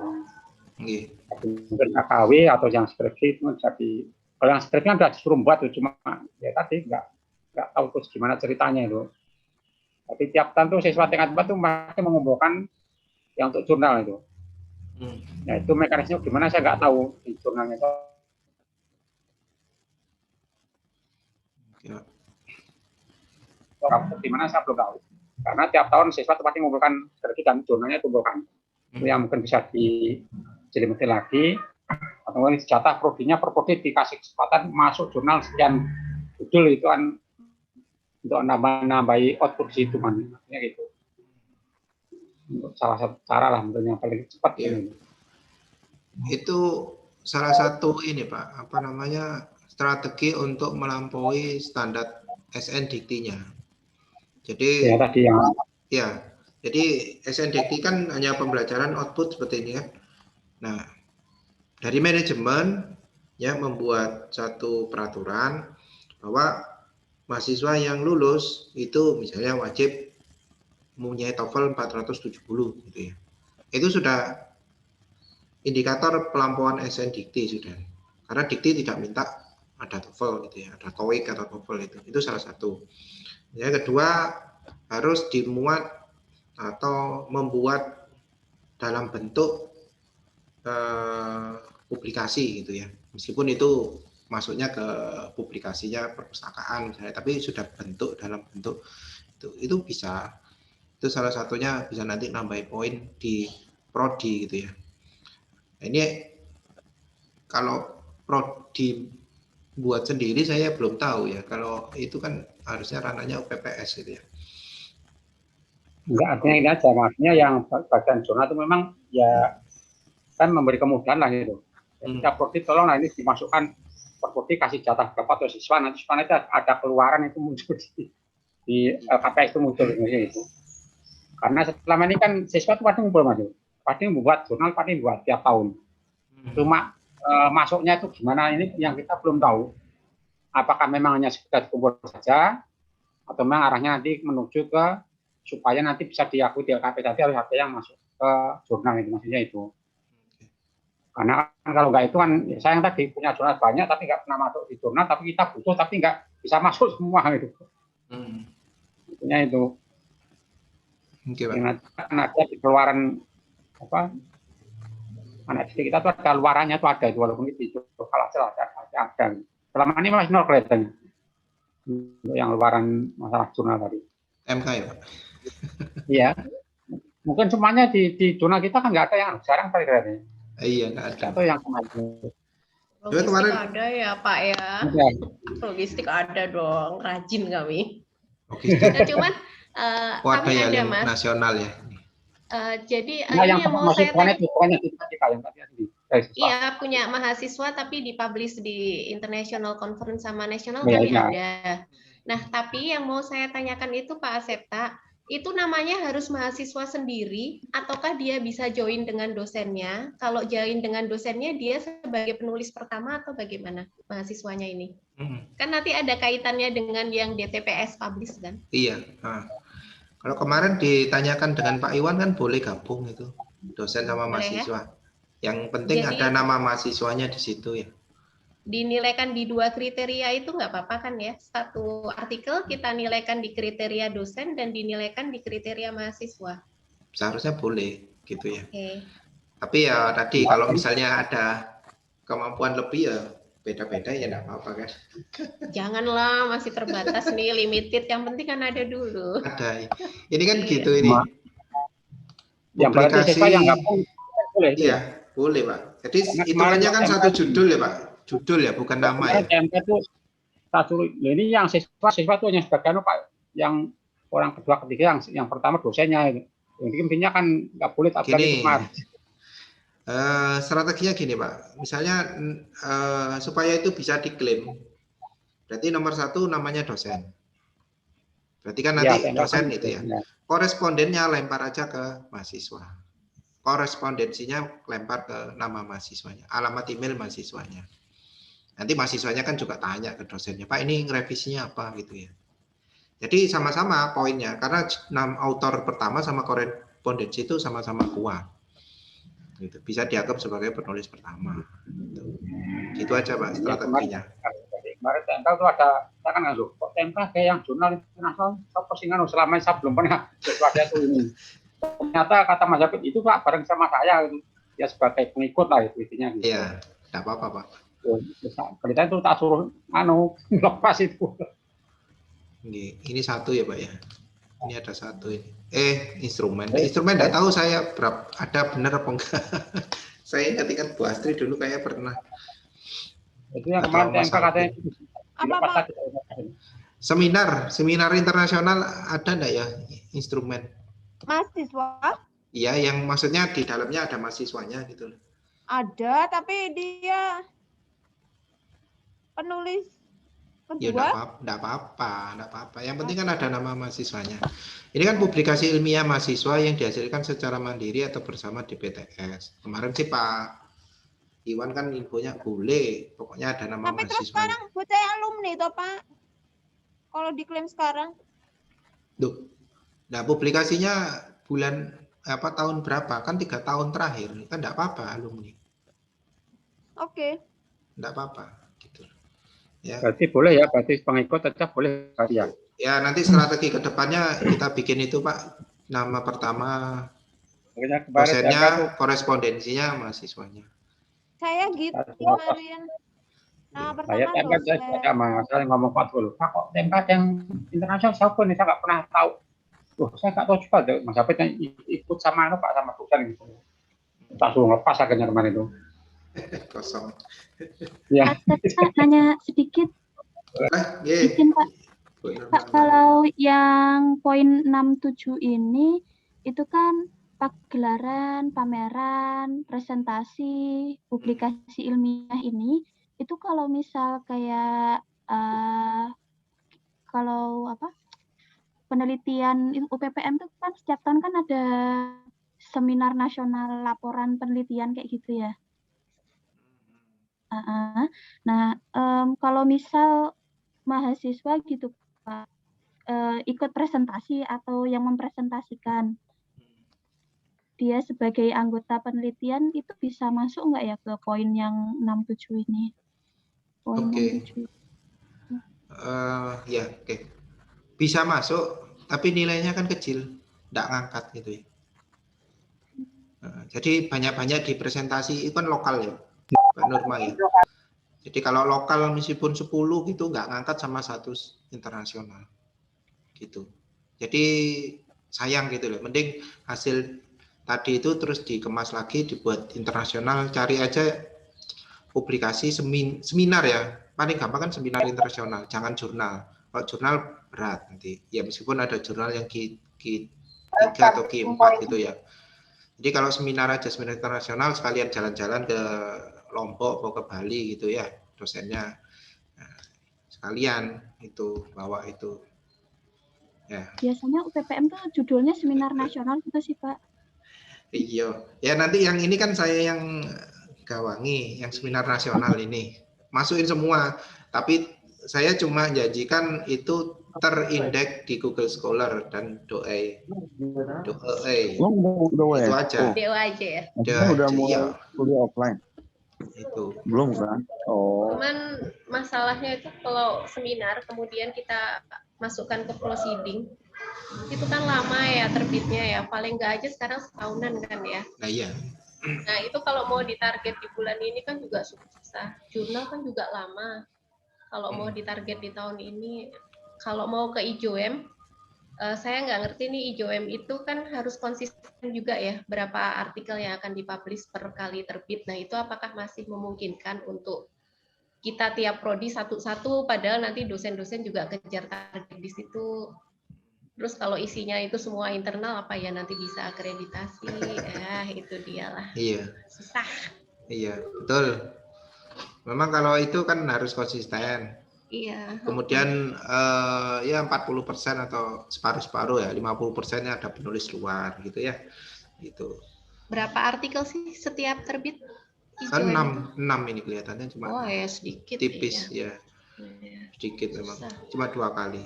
Speaker 7: Mungkin KKW atau yang skripsi itu jadi, kalau yang skripsi kan udah disuruh buat tuh, cuma ya tadi nggak tahu terus gimana ceritanya itu. Tapi tiap tahun tuh siswa tingkat 4 tuh masih mengumpulkan yang untuk jurnal itu. Nah itu mekanisme gimana saya nggak tahu di jurnalnya itu. Gimana saya belum tahu. Karena tiap tahun siswa pasti mengumpulkan skripsi dan jurnalnya kumpulkan. Itu yang mungkin bisa dijelimetin lagi. Atau mungkin jatah prodinya per prodi dikasih kesempatan masuk jurnal sekian judul itu kan untuk nambahi output situ maksudnya gitu. Untuk salah satu cara lah mungkin yang paling cepat ini.
Speaker 2: Itu salah satu ini Pak, apa namanya strategi untuk melampaui standar SNDT-nya. Jadi
Speaker 7: ya tadi yang
Speaker 2: jadi SNDT kan hanya pembelajaran output seperti ini kan. Nah, dari manajemen ya membuat satu peraturan bahwa mahasiswa yang lulus itu misalnya wajib mempunyai TOEFL 470 gitu ya. Itu sudah indikator pelampauan SNDT sudah. Karena dikti tidak minta ada TOEFL gitu ya, ada TOEIC atau TOEFL itu salah satu. Yang kedua harus dimuat atau membuat dalam bentuk publikasi gitu ya. Meskipun itu masuknya ke publikasinya perpustakaan misalnya, tapi sudah bentuk dalam bentuk itu bisa. Itu salah satunya bisa nanti nambah poin di prodi gitu ya. Ini kalau prodi buat sendiri saya belum tahu ya. Kalau itu kan harusnya ranahnya UPPS gitu ya.
Speaker 7: Enggak, artinya ini aja, maksudnya yang bagian zona itu memang ya kan memberi kemudahan lah gitu. Setiap prodi tolong ini dimasukkan per prodi kasih jatah berapa atau siswa, nanti siswa itu ada keluaran itu muncul di di KPS itu muncul itu. Karena selama ini kan siswa itu pasti ngumpul Mas. Pasti membuat jurnal, pasti buat tiap tahun. Cuma masuknya itu gimana ini yang kita belum tahu. Apakah memang hanya sekedar kumpul saja atau memang arahnya nanti menuju ke supaya nanti bisa diakui di LKP tadi harus ada yang masuk ke jurnal itu maksudnya itu. Karena kalau nggak itu kan saya yang tadi punya jurnal banyak tapi nggak pernah masuk di jurnal, tapi kita butuh tapi nggak bisa masuk semua gitu. Maksudnya itu. Dengan ada di keluaran apa anak didik kita tuh ada luarannya tuh ada itu walaupun itu kalau ada. Selama ini masih nol kelihatannya untuk yang luaran masalah jurnal tadi.
Speaker 2: MK ya Pak?
Speaker 7: Iya. Mungkin semuanya di jurnal kita kan nggak ada yang jarang kali kelihatannya.
Speaker 2: Iya nggak ada.
Speaker 7: Atau yang kemarin.
Speaker 5: Logistik
Speaker 2: kemarin
Speaker 5: ada ya Pak ya.
Speaker 7: Ada.
Speaker 5: Logistik ada dong, rajin kami.
Speaker 2: Logistik.
Speaker 5: Nah, cuman
Speaker 2: ada
Speaker 5: kami
Speaker 2: ya
Speaker 5: ada
Speaker 2: yang
Speaker 5: Mas.
Speaker 2: nasional ya.
Speaker 5: Jadi
Speaker 7: Nah,
Speaker 5: ini
Speaker 7: yang
Speaker 5: yang mau saya
Speaker 7: pokoknya kita yang tadi.
Speaker 5: Iya, punya mahasiswa tapi dipublish di international conference sama nasional
Speaker 7: Ya,
Speaker 5: kami
Speaker 7: ya.
Speaker 5: ada. Nah, tapi yang mau saya tanyakan itu Pak Asepta, itu namanya harus mahasiswa sendiri ataukah dia bisa join dengan dosennya? Kalau join dengan dosennya dia sebagai penulis pertama atau bagaimana mahasiswanya ini? Kan nanti ada kaitannya dengan yang DTPS publish kan?
Speaker 2: Iya. Nah, kalau kemarin ditanyakan dengan Pak Iwan kan boleh gabung itu dosen sama
Speaker 5: Boleh,
Speaker 2: mahasiswa. Yang penting
Speaker 5: Jadi,
Speaker 2: ada nama mahasiswanya di situ ya.
Speaker 5: Dinilaikan di 2 kriteria itu nggak apa-apa kan ya? Satu artikel kita nilaikan di kriteria dosen dan dinilaikan di kriteria mahasiswa.
Speaker 2: Seharusnya boleh gitu ya.
Speaker 5: Oke.
Speaker 2: Tapi ya tadi kalau misalnya ada kemampuan lebih ya beda-beda ya enggak apa-apa kan.
Speaker 5: Janganlah, masih terbatas nih, limited. Yang penting kan ada dulu.
Speaker 2: Ada. Ini kan
Speaker 5: Iya.
Speaker 2: gitu ini.
Speaker 7: Yang berarti siswa yang nggak boleh.
Speaker 2: Iya, boleh Pak. Jadi hitungannya kan satu judul ya Pak. Judul ya, bukan nama ya.
Speaker 7: MK itu satu. Ini yang siswa itu hanya sebagian Pak. Yang orang kedua ketiga yang pertama dosennya itu. Jadi intinya kan nggak boleh tak
Speaker 2: Gini,
Speaker 7: kemarin.
Speaker 2: strateginya gini Pak. Misalnya supaya itu bisa diklaim. Berarti nomor 1 namanya dosen. Berarti kan nanti
Speaker 7: Ya,
Speaker 2: dosen
Speaker 7: kan,
Speaker 2: itu ya.
Speaker 7: ya.
Speaker 2: Korespondennya lempar aja ke mahasiswa. Korespondensinya lempar ke nama mahasiswanya, alamat email mahasiswanya. Nanti mahasiswanya kan juga tanya ke dosennya, Pak ini revisinya apa gitu ya. Jadi sama-sama poinnya, karena autor pertama sama korespondensi itu sama-sama kuat. Gitu. Bisa dianggap sebagai penulis pertama. Gitu aja Pak strateginya.
Speaker 7: Kemarin TMK itu ada, saya kan nggak kok TMK kayak yang jurnal internasional, postingan selama saya belum pernah sesuatu itu ini. Ternyata kata Mas Japit itu Pak bareng sama saya gitu. Ya sebagai pengikut lah itu intinya gitu.
Speaker 2: Iya, tidak apa-apa Pak.
Speaker 7: Kita itu tak suruh lepas itu.
Speaker 2: Ini satu ya Pak ya. Ini ada satu ini. Instrumen. Instrumen tidak tahu saya berapa ada benar apa enggak. Saya ingat Bu Astri dulu kayak pernah.
Speaker 7: Itu yang kemarin TMK katanya.
Speaker 6: Apa Pak?
Speaker 2: Seminar internasional ada enggak ya instrumen?
Speaker 6: Mahasiswa?
Speaker 2: Iya, yang maksudnya di dalamnya ada mahasiswanya gitu loh.
Speaker 6: Ada, tapi dia penulis
Speaker 2: Ya
Speaker 6: kedua.
Speaker 2: enggak apa-apa. Yang penting kan ada nama mahasiswanya. Ini kan publikasi ilmiah mahasiswa yang dihasilkan secara mandiri atau bersama di PTS. Kemarin sih Pak Iwan kan infonya boleh, pokoknya ada nama
Speaker 6: Tapi terus
Speaker 2: mahasiswanya.
Speaker 6: sekarang bocah alumni toh Pak? Kalau diklaim sekarang?
Speaker 2: Duh. Nah, publikasinya bulan tahun berapa? Kan 3 tahun terakhir. Kan enggak apa-apa alumni.
Speaker 6: Oke.
Speaker 2: Enggak apa-apa gitu. Ya.
Speaker 7: Berarti boleh ya, berarti pengikut tetap boleh ya.
Speaker 2: Ya, nanti strategi ke depannya kita bikin itu Pak. Nama pertama dosennya, korespondensinya mahasiswanya.
Speaker 6: Saya gitu kemarin. Nah, pertama dosen.
Speaker 7: Saya ngomong Pak dulu. Pak kok TMK yang internasional siapa nih? Saya nggak pernah tahu. Loh, saya nggak tahu juga. Mas Hafid yang ikut sama Pak sama dosen gitu. Tak suruh lepas akhirnya kemarin itu.
Speaker 2: Kosong.
Speaker 8: Ya. Saya tanya sedikit. Izin Pak. Pak, kalau yang poin 67 ini itu kan pagelaran, pameran, presentasi, publikasi ilmiah ini itu kalau misal kayak penelitian UPPM itu kan setiap tahun kan ada seminar nasional laporan penelitian kayak gitu ya. Nah, kalau misal mahasiswa gitu Pak, ikut presentasi atau yang mempresentasikan, dia sebagai anggota penelitian itu bisa masuk nggak ya ke poin yang 67 ini? Poin
Speaker 2: Oke.
Speaker 8: 67.
Speaker 2: Ya, oke. Bisa masuk, tapi nilainya kan kecil, nggak ngangkat gitu ya. Jadi banyak-banyak di presentasi itu kan lokal ya, Pak Nurma ya. Jadi kalau lokal meskipun 10 gitu nggak ngangkat sama status internasional gitu. Jadi sayang gitu loh. Mending hasil tadi itu terus dikemas lagi dibuat internasional. Cari aja publikasi seminar ya. Paling gampang kan seminar internasional. Jangan jurnal. Kalau jurnal berat nanti. Ya meskipun ada jurnal yang Q3 atau Q4 gitu ya. Jadi kalau seminar aja, seminar internasional, sekalian jalan-jalan ke Lombok atau ke Bali gitu ya, dosennya. Nah, sekalian itu bawa itu. Ya.
Speaker 8: Biasanya UPPM tuh judulnya seminar nasional gitu sih Pak.
Speaker 2: Iya. Ya nanti yang ini kan saya yang gawangi, yang seminar nasional ini. Masukin semua. Tapi saya cuma janjikan itu terindeks di Google Scholar dan DOE. Itu aja.
Speaker 5: DOE aja ya.
Speaker 9: Udah mau
Speaker 2: Iya.
Speaker 9: kuliah offline.
Speaker 2: Itu.
Speaker 9: Belum kan? Oh.
Speaker 5: Cuman masalahnya itu kalau seminar kemudian kita masukkan ke proceeding, itu kan lama ya terbitnya ya. Paling nggak aja sekarang setahunan kan ya.
Speaker 2: Nah iya.
Speaker 5: Nah itu kalau mau ditarget di bulan ini kan juga susah. Jurnal kan juga lama. Kalau mau ditarget di tahun ini, kalau mau ke IJOM, saya nggak ngerti nih IJOM itu kan harus konsisten juga ya, berapa artikel yang akan dipublish per kali terbit. Nah itu apakah masih memungkinkan untuk kita tiap prodi satu-satu, padahal nanti dosen-dosen juga kejar target di situ. Terus kalau isinya itu semua internal, apa ya nanti bisa akreditasi? Itu dialah.
Speaker 2: Iya.
Speaker 5: Susah.
Speaker 2: Iya, betul. Memang kalau itu kan harus konsisten.
Speaker 5: Iya.
Speaker 2: Kemudian ya 40% atau separuh-separuh ya, 50%-nya ada penulis luar gitu ya. Gitu.
Speaker 5: Berapa artikel sih setiap terbit?
Speaker 2: Kan 6 ini kelihatannya cuma.
Speaker 5: Oh ya sedikit.
Speaker 2: Tipis ya. Sedikit memang.
Speaker 5: Susah.
Speaker 2: Cuma 2 kali.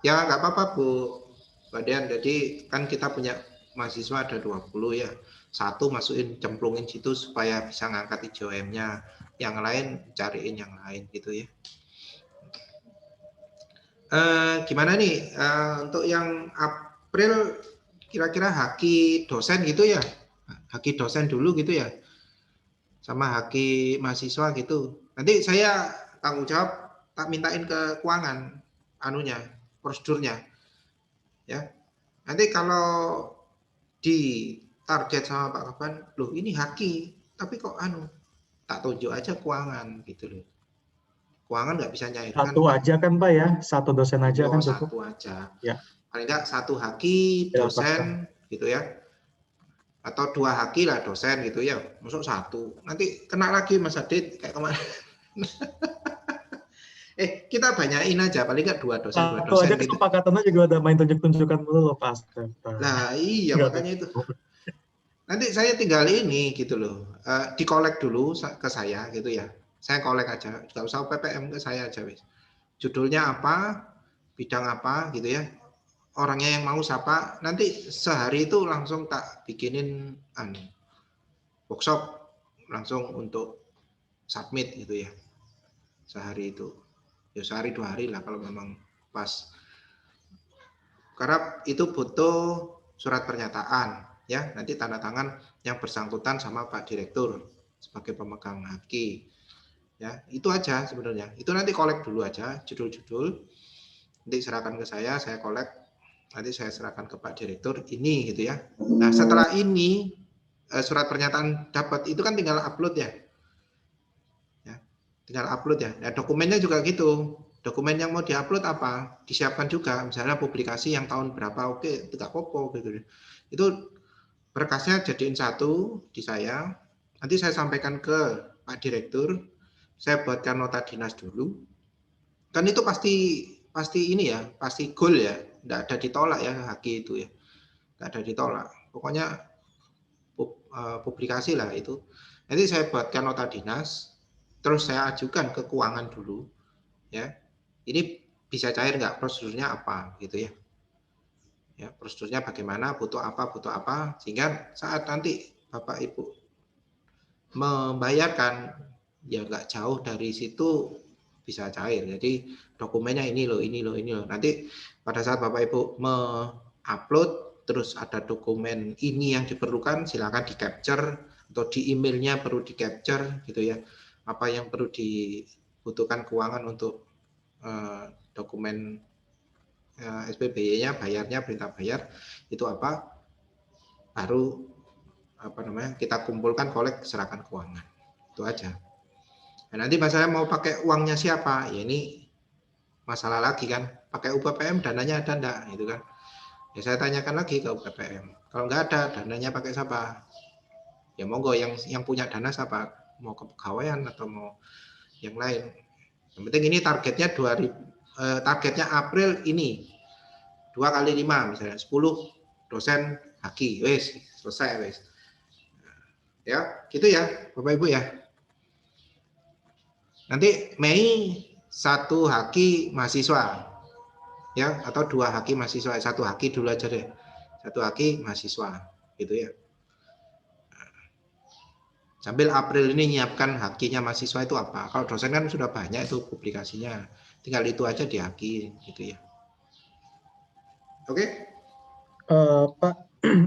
Speaker 2: Ya nggak apa-apa Bu Badian. Jadi kan kita punya mahasiswa ada 20 ya. Satu masukin cemplungin situ supaya bisa ngangkat IJOM-nya. Yang lain cariin yang lain gitu ya. Gimana nih untuk yang April kira-kira haki dosen gitu ya, haki dosen dulu gitu ya, sama haki mahasiswa gitu. Nanti saya tanggung jawab, tak mintain ke keuangan anunya, prosedurnya ya. Nanti kalau di target sama Pak Kaban, loh ini haki tapi kok tak tunjuk aja keuangan gitu loh. Keuangan nggak bisa nyairkan.
Speaker 4: Satu aja kan Pak ya, satu dosen aja kan cukup.
Speaker 2: Satu aja.
Speaker 4: Ya.
Speaker 2: Paling nggak satu haki dosen gitu ya. Atau 2 haki lah dosen gitu ya. Masuk 1. Nanti kena lagi Mas Adit kayak kemarin. Kita banyain aja, paling nggak 2 dosen, 2 dosen.
Speaker 4: Satu aja kesepakatannya juga ada main tunjuk-tunjukkan dulu loh Pak.
Speaker 2: Nah iya makanya itu. Nanti saya tinggal ini gitu loh. Dikolek dulu ke saya gitu ya. Saya kolek aja, nggak usah UPPM ke saya aja wis. Judulnya apa, bidang apa gitu ya. Orangnya yang mau siapa, nanti sehari itu langsung tak bikinin workshop langsung untuk submit gitu ya. Sehari itu. Ya sehari 2 hari lah kalau memang pas. Karena itu butuh surat pernyataan ya, nanti tanda tangan yang bersangkutan sama Pak Direktur sebagai pemegang haki. Ya, itu aja sebenarnya. Itu nanti kolek dulu aja judul-judul. Nanti serahkan ke saya kolek. Nanti saya serahkan ke Pak Direktur ini gitu ya. Nah, setelah ini surat pernyataan dapat itu kan tinggal upload ya. Ya, tinggal upload ya. Nah, dokumennya juga gitu. Dokumen yang mau diupload apa? Disiapkan juga. Misalnya publikasi yang tahun berapa, oke, tidak apa-apa gitu. Itu berkasnya jadiin satu di saya. Nanti saya sampaikan ke Pak Direktur. Saya buatkan nota dinas dulu. Kan itu pasti pasti ini ya, pasti goal ya, nggak ada ditolak ya haki itu ya, nggak ada ditolak. Pokoknya publikasi lah itu. Nanti saya buatkan nota dinas, terus saya ajukan ke keuangan dulu, ya. Ini bisa cair nggak, prosedurnya apa gitu ya. Ya, prosedurnya bagaimana, butuh apa, sehingga saat nanti Bapak Ibu membayarkan ya nggak jauh dari situ bisa cair. Jadi dokumennya ini loh. Nanti pada saat Bapak Ibu upload terus ada dokumen ini yang diperlukan, silakan di capture atau di emailnya perlu di capture gitu ya, apa yang perlu dibutuhkan keuangan untuk dokumen SPBY-nya, bayarnya, perintah bayar itu apa, baru kita kumpulkan, kolek, serahkan keuangan, itu aja. Nah, nanti masalah mau pakai uangnya siapa, ya ini masalah lagi kan, pakai UPPM dananya ada enggak gitu kan. Ya saya tanyakan lagi ke UPPM. Kalau nggak ada, dananya pakai siapa? Ya monggo yang punya dana siapa? Mau kepegawaian atau mau yang lain. Yang penting ini targetnya targetnya April ini 2 kali 5 misalnya 10 dosen haki, wes selesai wes. Ya, gitu ya Bapak Ibu ya. Nanti Mei 1 haki mahasiswa. Ya, atau 2 haki mahasiswa, 1 haki dulu aja deh, 1 haki mahasiswa gitu ya. Sambil April ini nyiapkan hakinya mahasiswa itu apa, kalau dosen kan sudah banyak itu publikasinya, tinggal itu aja di haki gitu ya. Oke?
Speaker 4: Pak,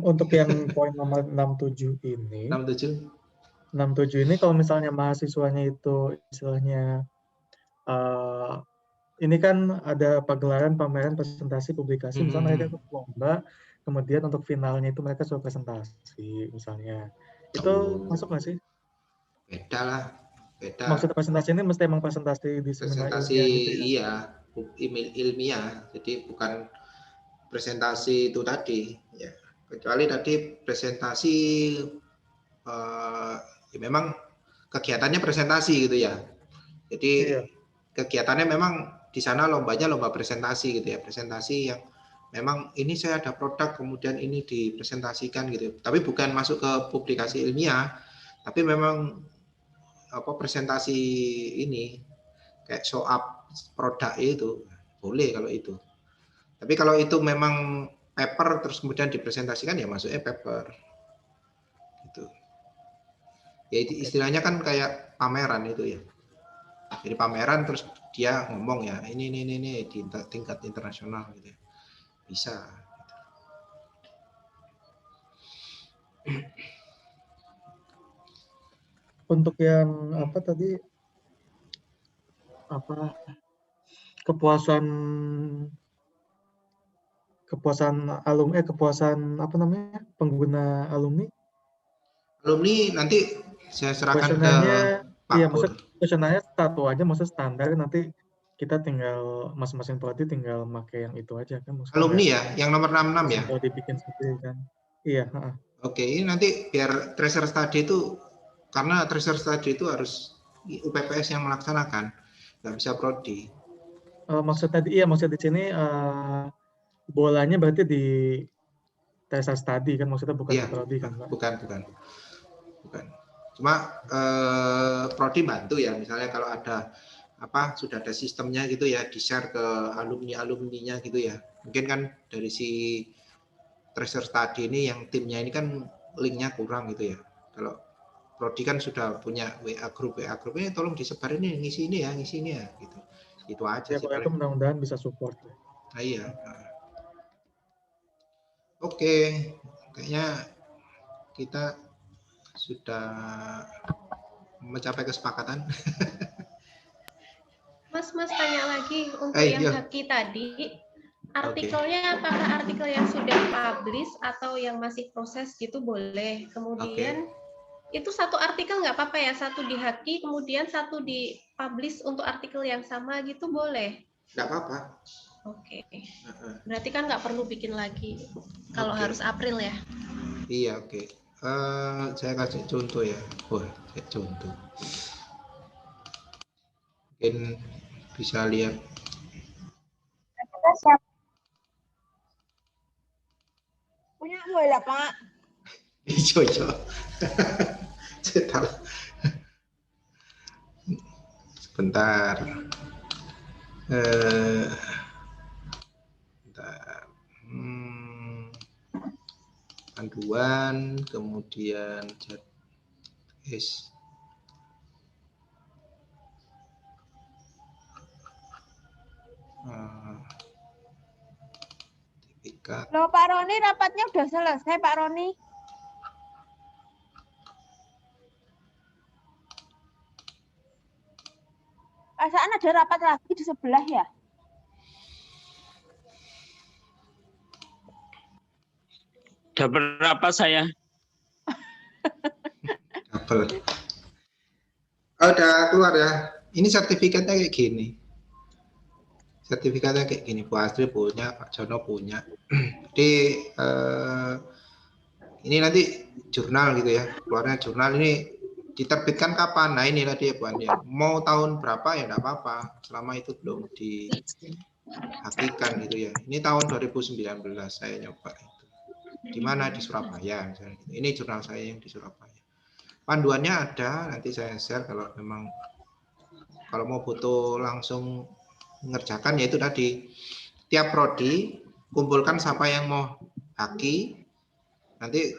Speaker 4: untuk yang poin nomor 67 ini
Speaker 2: 67
Speaker 4: ini kalau misalnya mahasiswanya itu istilahnya ini kan ada pagelaran, pameran, presentasi, publikasi, misalnya mereka ikut lomba, kemudian untuk finalnya itu mereka suruh presentasi, misalnya. Itu masuk nggak sih?
Speaker 2: Beda lah, beda.
Speaker 4: Maksud presentasi ini mesti emang presentasi di seminar
Speaker 2: Presentasi
Speaker 4: ilmiah gitu ya?
Speaker 2: Iya, ilmiah, jadi bukan presentasi itu tadi, ya. Kecuali tadi presentasi, ya memang kegiatannya presentasi gitu ya. Jadi kegiatannya memang di sana lombanya lomba presentasi gitu ya, presentasi yang memang ini saya ada produk kemudian ini dipresentasikan gitu. Tapi bukan masuk ke publikasi ilmiah, tapi memang presentasi ini kayak show up produk itu boleh kalau itu. Tapi kalau itu memang paper terus kemudian dipresentasikan ya masuknya paper. Gitu. Ya istilahnya kan kayak pameran itu ya. Jadi pameran terus dia ngomong ya ini di tingkat internasional gitu ya. Bisa.
Speaker 4: Untuk yang apa tadi, kepuasan alumni, kepuasan apa namanya, pengguna alumni
Speaker 2: nanti saya serahkan ke Pak
Speaker 4: iya,
Speaker 2: Pur.
Speaker 4: maksud kuesionernya satu aja, maksud standar, nanti kita tinggal masing-masing prodi tinggal pakai yang itu aja kan.
Speaker 2: Alumni ya, yang nomor 66 ya.
Speaker 4: Kalau dibikin sendiri kan. Iya.
Speaker 2: Oke, ini nanti biar tracer study itu, karena tracer study itu harus UPPS yang melaksanakan, nggak bisa prodi.
Speaker 4: Maksud di sini bolanya berarti di tracer study kan, maksudnya bukan di prodi kan, Pak? Bukan.
Speaker 2: Cuma prodi bantu ya, misalnya kalau ada sudah ada sistemnya gitu ya, di-share ke alumninya gitu ya. Mungkin kan dari si tracer study ini yang timnya ini kan linknya kurang gitu ya. Kalau prodi kan sudah punya WA grupnya, tolong disebarin ini, ngisi ini ya gitu. Itu aja
Speaker 4: ya,
Speaker 2: sih.
Speaker 4: Pak, itu mudah-mudahan bisa support.
Speaker 2: Nah, iya. Oke, kayaknya kita sudah mencapai kesepakatan.
Speaker 5: Mas tanya lagi untuk yang haki tadi, artikelnya apakah artikel yang sudah publish atau yang masih proses gitu boleh? Kemudian itu satu artikel nggak apa-apa ya, satu di haki kemudian satu di publish untuk artikel yang sama gitu boleh?
Speaker 2: Nggak apa-apa.
Speaker 5: Oke. Berarti kan nggak perlu bikin lagi kalau harus April ya?
Speaker 2: Iya, oke. Saya kasih contoh ya. Contoh. Mungkin bisa lihat
Speaker 6: Punya gue lah, Pak.
Speaker 2: Ijo. Cetal. Sebentar. Bentar. Panduan, kemudian JS.
Speaker 6: Loh, Pak Roni rapatnya udah selesai, Pak Roni. Perasaan ada rapat lagi di sebelah ya?
Speaker 10: Udah berapa saya?
Speaker 2: Double. Oh, udah keluar ya. Ini sertifikatnya kayak gini. Sertifikatnya kayak gini. Bu Astri punya, Pak Jono punya. Jadi ini nanti jurnal gitu ya. Keluarnya jurnal ini diterbitkan kapan? Nah ini tadi ya Bu Andian. Mau tahun berapa ya enggak apa-apa. Selama itu belum dihakikan gitu ya. Ini tahun 2019 saya nyoba itu. Di mana? Di Surabaya misalnya. Ini jurnal saya yang di Surabaya. Panduannya ada, nanti saya share kalau memang kalau mau butuh langsung mengerjakan, yaitu tadi tiap prodi kumpulkan siapa yang mau haki, nanti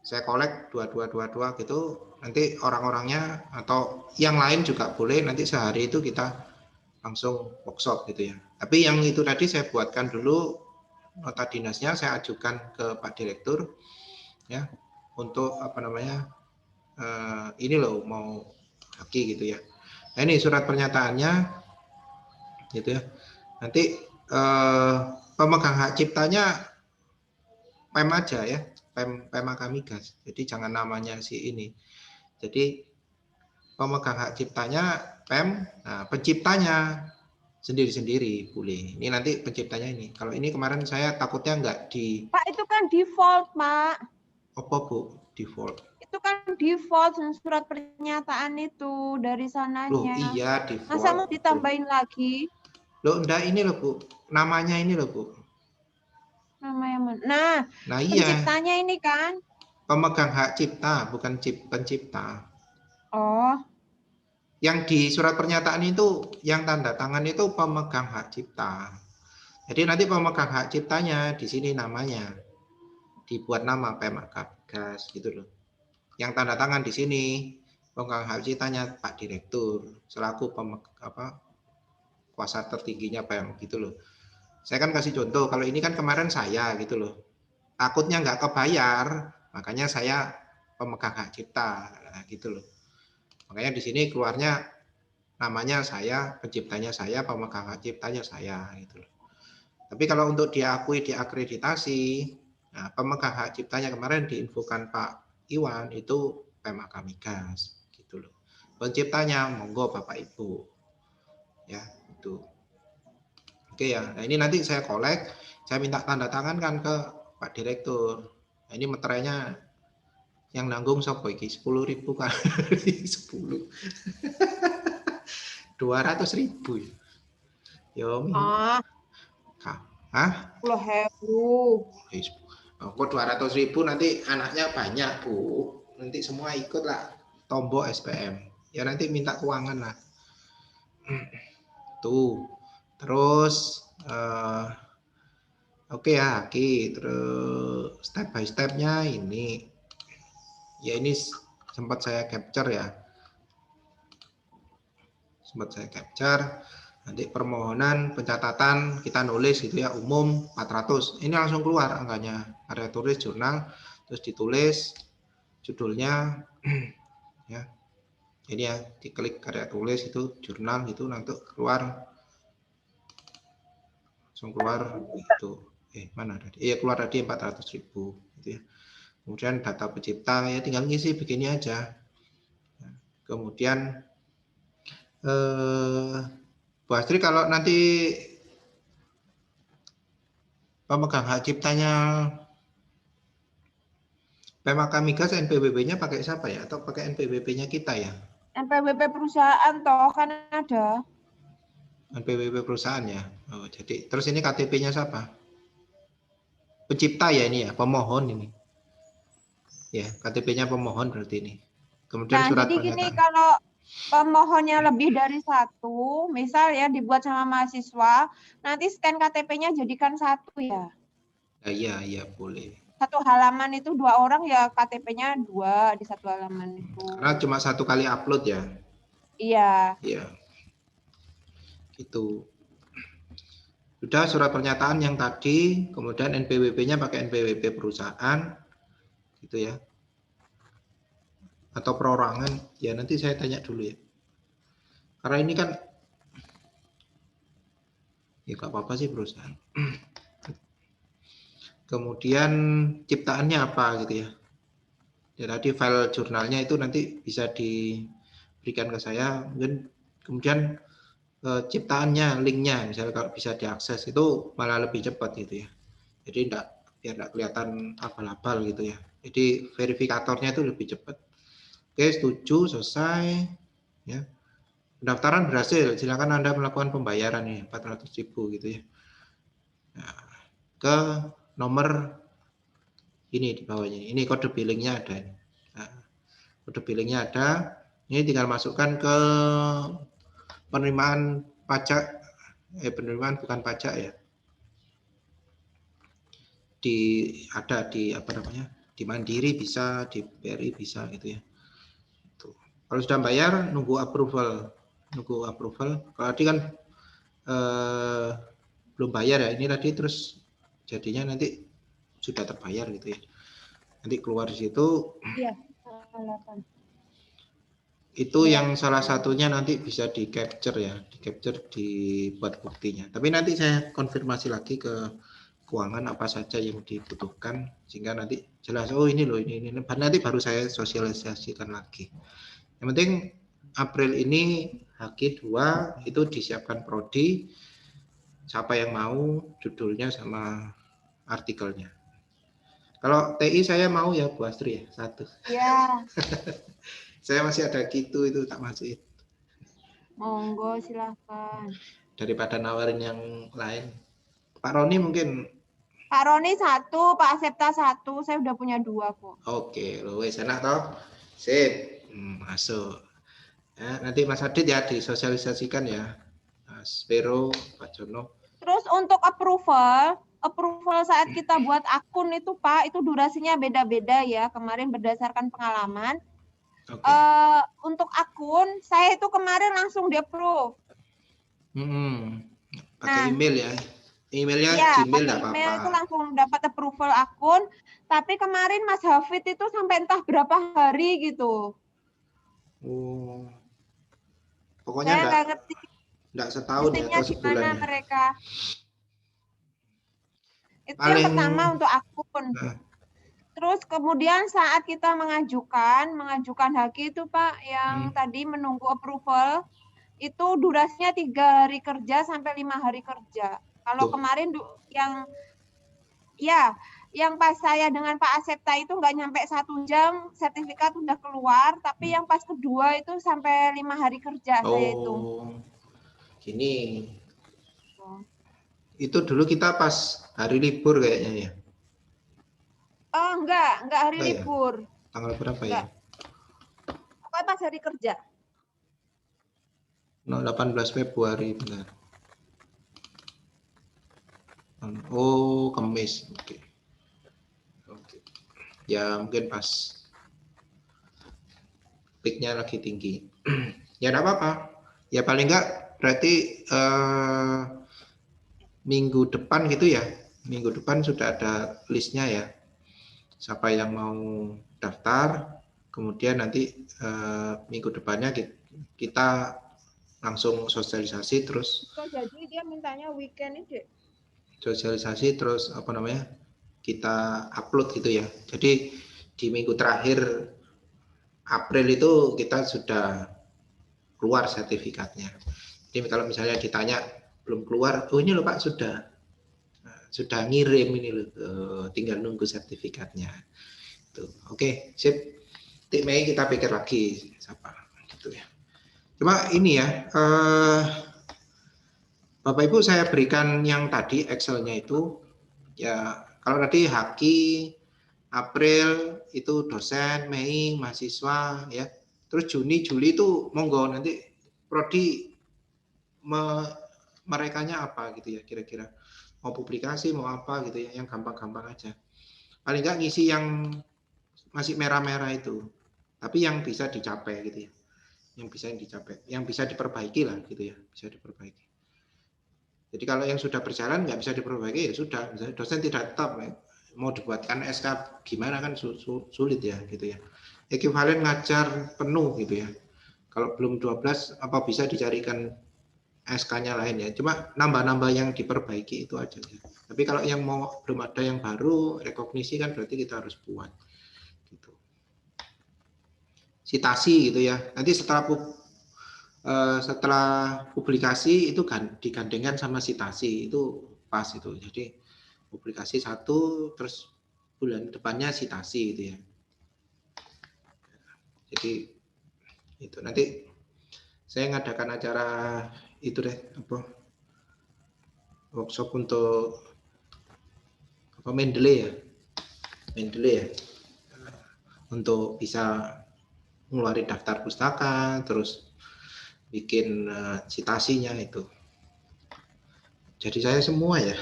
Speaker 2: saya kolek 2222 gitu, nanti orang-orangnya atau yang lain juga boleh, nanti sehari itu kita langsung workshop gitu ya. Tapi yang itu tadi saya buatkan dulu nota dinasnya, saya ajukan ke Pak Direktur ya untuk apa namanya ini loh mau haki gitu ya. Nah ini surat pernyataannya gitu ya. Nanti pemegang hak ciptanya PEM aja ya, PEM Akamigas. Jadi jangan namanya si ini. Jadi pemegang hak ciptanya PEM, nah penciptanya sendiri-sendiri boleh. Ini nanti penciptanya ini. Kalau ini kemarin saya takutnya enggak di.
Speaker 6: Pak itu kan default, Pak.
Speaker 2: Apa Bu? Default.
Speaker 6: Itu kan default surat pernyataan itu dari sananya.
Speaker 2: Loh iya default.
Speaker 6: Masa mau ditambahin lagi?
Speaker 2: Loh enggak ini loh Bu. Namanya ini loh Bu.
Speaker 6: Namanya mana? Nah
Speaker 2: iya.
Speaker 6: Penciptanya ini kan?
Speaker 2: Pemegang hak cipta, bukan pencipta.
Speaker 6: Oh.
Speaker 2: Yang di surat pernyataan itu, yang tanda tangan itu pemegang hak cipta. Jadi nanti pemegang hak ciptanya di sini namanya dibuat nama PEM Akamigas gitu loh. Yang tanda tangan di sini pemegang hak ciptanya Pak Direktur selaku kuasa tertingginya PEM gitu loh. Saya kan kasih contoh, kalau ini kan kemarin saya gitu loh. Takutnya nggak kebayar, makanya saya pemegang hak cipta gitu loh. Makanya di sini keluarnya namanya saya, penciptanya saya, pemegang hak ciptanya saya gitu loh. Tapi kalau untuk diakui diakreditasi, nah, pemegang hak ciptanya kemarin diinfokan Pak Iwan itu PEM Akamigas gitu loh. Penciptanya monggo Bapak Ibu. Ya, itu. Oke ya. Nah, ini nanti saya kolek, saya minta tanda tangan kan ke Pak Direktur. Nah, ini meterainya yang nanggung sopo iki 10.000 kali 10. 200.000 ya. Hah?
Speaker 6: 10.000.
Speaker 2: Kok 200.000 nanti anaknya banyak Bu. Nanti semua ikut lah tombol SPM. Ya nanti minta keuangan lah. Tuh. Terus oke ya, Ki. Terus step by stepnya ini. Ya ini sempat saya capture ya. Sempat saya capture. Nanti permohonan pencatatan kita nulis gitu ya, umum 400. Ini langsung keluar angkanya. Area tulis jurnal, terus ditulis judulnya ya. Ini ya, diklik area tulis itu jurnal gitu, nanti keluar langsung keluar itu. Mana tadi? Iya keluar tadi 400.000 gitu ya. Kemudian data pencipta ya tinggal ngisi begini aja. Kemudian Bu Astri kalau nanti pemegang hak ciptanya PEM Akamigas NPWP-nya pakai siapa ya? Atau pakai NPWP-nya kita ya?
Speaker 6: NPWP perusahaan toh kan ada.
Speaker 2: NPWP perusahaan ya. Oh, jadi terus ini KTP-nya siapa? pencipta ya ini ya, pemohon ini. Ya, KTP-nya pemohon berarti ini. Kemudian
Speaker 6: Nah,
Speaker 2: surat
Speaker 6: jadi gini,
Speaker 2: pernyataan.
Speaker 6: kalau pemohonnya lebih dari satu, misal ya dibuat sama mahasiswa, nanti scan KTP-nya jadikan satu ya.
Speaker 2: Nah, iya boleh.
Speaker 6: Satu halaman itu 2 orang ya KTP-nya 2 di satu halaman itu.
Speaker 2: Karena cuma 1 kali upload ya.
Speaker 6: Iya.
Speaker 2: Iya. Gitu. Sudah surat pernyataan yang tadi, kemudian NPWP-nya pakai NPWP perusahaan, gitu ya. Atau perorangan, ya nanti saya tanya dulu ya. Karena ini kan, ya nggak apa-apa sih perusahaan. Kemudian ciptaannya apa gitu ya. Ya tadi file jurnalnya itu nanti bisa diberikan ke saya. Kemudian ciptaannya, linknya, misalnya kalau bisa diakses itu malah lebih cepat gitu ya. Jadi biar enggak kelihatan abal-abal gitu ya. Jadi verifikatornya itu lebih cepat. Oke, setuju, selesai. Ya. Pendaftaran berhasil, silakan Anda melakukan pembayaran nih 400.000 gitu ya. Nah, ke nomor ini di bawahnya. Ini kode billingnya ada. Nah, kode billingnya ada. Ini tinggal masukkan ke penerimaan pajak, penerimaan bukan pajak ya. Ada di apa namanya? Di Mandiri bisa, di BRI bisa gitu ya. Tuh. Kalau sudah bayar, nunggu approval. Kalau tadi kan belum bayar ya. Ini tadi terus jadinya nanti sudah terbayar gitu ya. Nanti keluar di situ.
Speaker 6: Iya.
Speaker 2: Itu yang salah satunya nanti bisa di capture ya, dibuat buktinya. Tapi nanti saya konfirmasi lagi ke keuangan apa saja yang dibutuhkan sehingga nanti jelas. Oh ini loh ini. Nanti baru saya sosialisasikan lagi. Yang penting April ini HQ2 itu disiapkan prodi. Siapa yang mau judulnya sama artikelnya. Kalau TI saya mau ya Bu Astri ya 1.
Speaker 6: Iya.
Speaker 2: Saya masih ada gitu itu tak masukin.
Speaker 6: Monggo silahkan.
Speaker 2: Daripada nawarin yang lain. Pak Roni mungkin.
Speaker 6: Pak Roni 1, Pak Septa 1, saya udah punya 2 kok.
Speaker 2: Oke, wes enak toh. Sip, masuk. Ya, nanti Mas Adit ya disosialisasikan ya. Mas Vero, Pak Jono.
Speaker 6: Terus untuk approval saat kita buat akun itu Pak, itu durasinya beda-beda ya. Kemarin berdasarkan pengalaman. Okay. Untuk akun, saya itu kemarin langsung di-approve.
Speaker 2: Pakai email ya? Emailnya
Speaker 6: ya,
Speaker 2: Gmail enggak apa-apa.
Speaker 6: Email itu langsung dapat approval akun, tapi kemarin Mas Hafid itu sampai entah berapa hari gitu.
Speaker 2: Oh. Pokoknya
Speaker 6: saya ngerti.
Speaker 2: Enggak setahun ya atau sebulan ya?
Speaker 6: Mereka. Itu paling... yang pertama untuk akun. Terus kemudian saat kita mengajukan HQ itu Pak, yang tadi menunggu approval, itu durasinya 3 hari kerja sampai 5 hari kerja. Kalau kemarin yang pas saya dengan Pak Asepta itu nggak nyampe 1 jam, sertifikat udah keluar, tapi yang pas kedua itu sampai 5 hari kerja saya itu.
Speaker 2: Gini. Itu dulu kita pas hari libur kayaknya ya.
Speaker 6: Oh, enggak hari libur.
Speaker 2: Ya? Tanggal berapa ya?
Speaker 6: Pokoknya pas hari kerja.
Speaker 2: 18 Februari benar. Oh, Kamis. Oke. Ya, mungkin pas peaknya lagi tinggi. Ya, enggak apa-apa. Ya paling enggak berarti minggu depan gitu ya. Minggu depan sudah ada listnya ya. Siapa yang mau daftar, kemudian nanti minggu depannya kita langsung sosialisasi terus.
Speaker 6: Jadi dia mintanya weekend ini.
Speaker 2: Sosialisasi terus apa namanya? Kita upload gitu ya. Jadi di minggu terakhir April itu kita sudah keluar sertifikatnya. Jadi kalau misalnya ditanya belum keluar, oh ini loh Pak sudah ngirim ini loh, tinggal nunggu sertifikatnya. Tuh, oke, sip. Tik Mei kita pikir lagi siapa gitu ya. Cuma ini ya, Bapak Ibu saya berikan yang tadi Excel-nya itu ya Kalau tadi Haki, April itu dosen, Mei mahasiswa ya. Terus Juni, Juli itu monggo nanti prodi merekanya apa gitu ya kira-kira. Mau publikasi mau apa gitu ya, yang gampang-gampang aja. Paling nggak ngisi yang masih merah-merah itu. Tapi yang bisa dicapai gitu ya. Yang bisa diperbaiki lah gitu ya, bisa diperbaiki. Jadi kalau yang sudah berjalan nggak bisa diperbaiki ya sudah, misalnya dosen tidak tetap mau dibuatkan SK gimana kan sulit ya gitu ya. Ekuivalen ngajar penuh gitu ya. Kalau belum 12 apa bisa dicarikan SK-nya lain ya. Cuma nambah-nambah yang diperbaiki itu aja ya. Tapi kalau yang mau belum ada yang baru rekognisi kan berarti kita harus buat gitu. Citasi gitu ya. Nanti setelah publikasi itu kan digandengkan sama citasi itu pas itu. Jadi publikasi 1 terus bulan depannya citasi gitu ya. Jadi itu nanti saya ngadakan acara itu deh apa workshop untuk apa Mendeley ya untuk bisa ngeluarin daftar pustaka terus bikin citasinya itu. Jadi saya semua ya.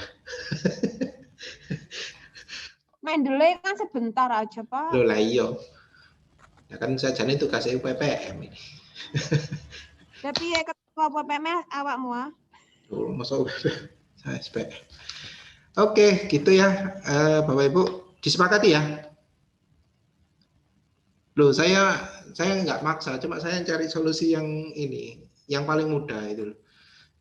Speaker 6: Mendeley kan sebentar aja, Pak.
Speaker 2: Loh lah iya. Ya kan sajane tugas UPPM ini.
Speaker 6: Tapi ya ketua UPPM awakmu ah.
Speaker 2: Oh, masa UPPM saya SPM. Oke, gitu ya. Bapak Ibu disepakati ya. Loh, saya nggak maksa, cuma saya cari solusi yang ini, yang paling mudah itu loh.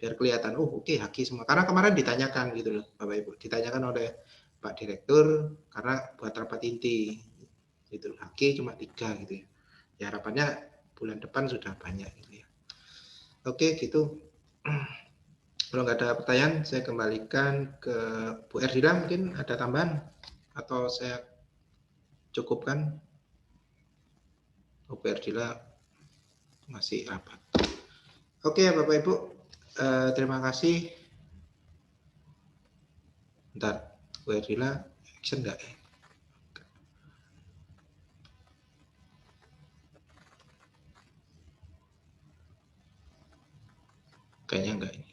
Speaker 2: Biar kelihatan, oh oke, Haki semua. Karena kemarin ditanyakan gitu loh, Bapak Ibu. Ditanyakan oleh Pak Direktur, karena buat rapat inti. Gitu loh, Haki cuma 3 gitu ya. Ya harapannya bulan depan sudah banyak gitu ya. Oke, gitu. Kalau nggak ada pertanyaan, saya kembalikan ke Bu Erdila, mungkin ada tambahan? Atau saya cukupkan? Bu Erdila masih rapat. Oke, Bapak Ibu. Terima kasih. Bentar, Bu Erdila, action enggak ya? Kayaknya enggak ini.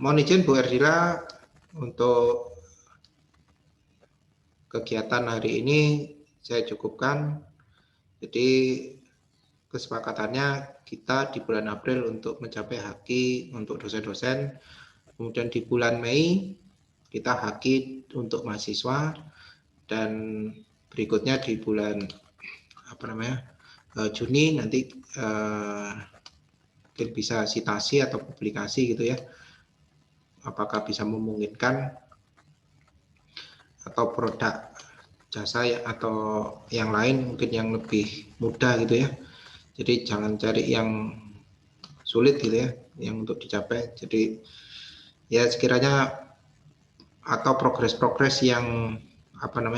Speaker 2: Mohon izin Bu Erdila untuk kegiatan hari ini saya cukupkan. Jadi kesepakatannya kita di bulan April untuk mencapai Haki untuk dosen-dosen. Kemudian di bulan Mei kita Haki untuk mahasiswa dan berikutnya di bulan Juni nanti mungkin bisa citasi atau publikasi gitu ya. Apakah bisa memungkinkan atau produk jasa ya, atau yang lain mungkin yang lebih mudah gitu ya. Jadi jangan cari yang sulit gitu ya, yang untuk dicapai. Jadi ya sekiranya atau progres-progres yang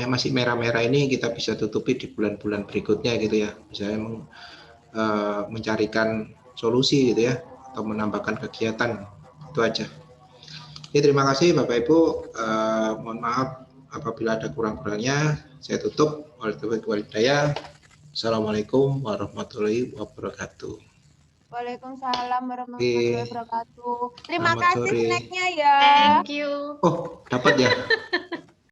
Speaker 2: masih merah-merah ini kita bisa tutupi di bulan-bulan berikutnya gitu ya. Misalnya mencarikan solusi gitu ya, atau menambahkan kegiatan, itu aja. Oke, terima kasih Bapak Ibu. Mohon maaf apabila ada kurang-kurangnya. Saya tutup. Assalamualaikum warahmatullahi wabarakatuh.
Speaker 6: Waalaikumsalam warahmatullahi wabarakatuh. Terima kasih snacknya ya.
Speaker 5: Thank you.
Speaker 2: Oh, dapat ya.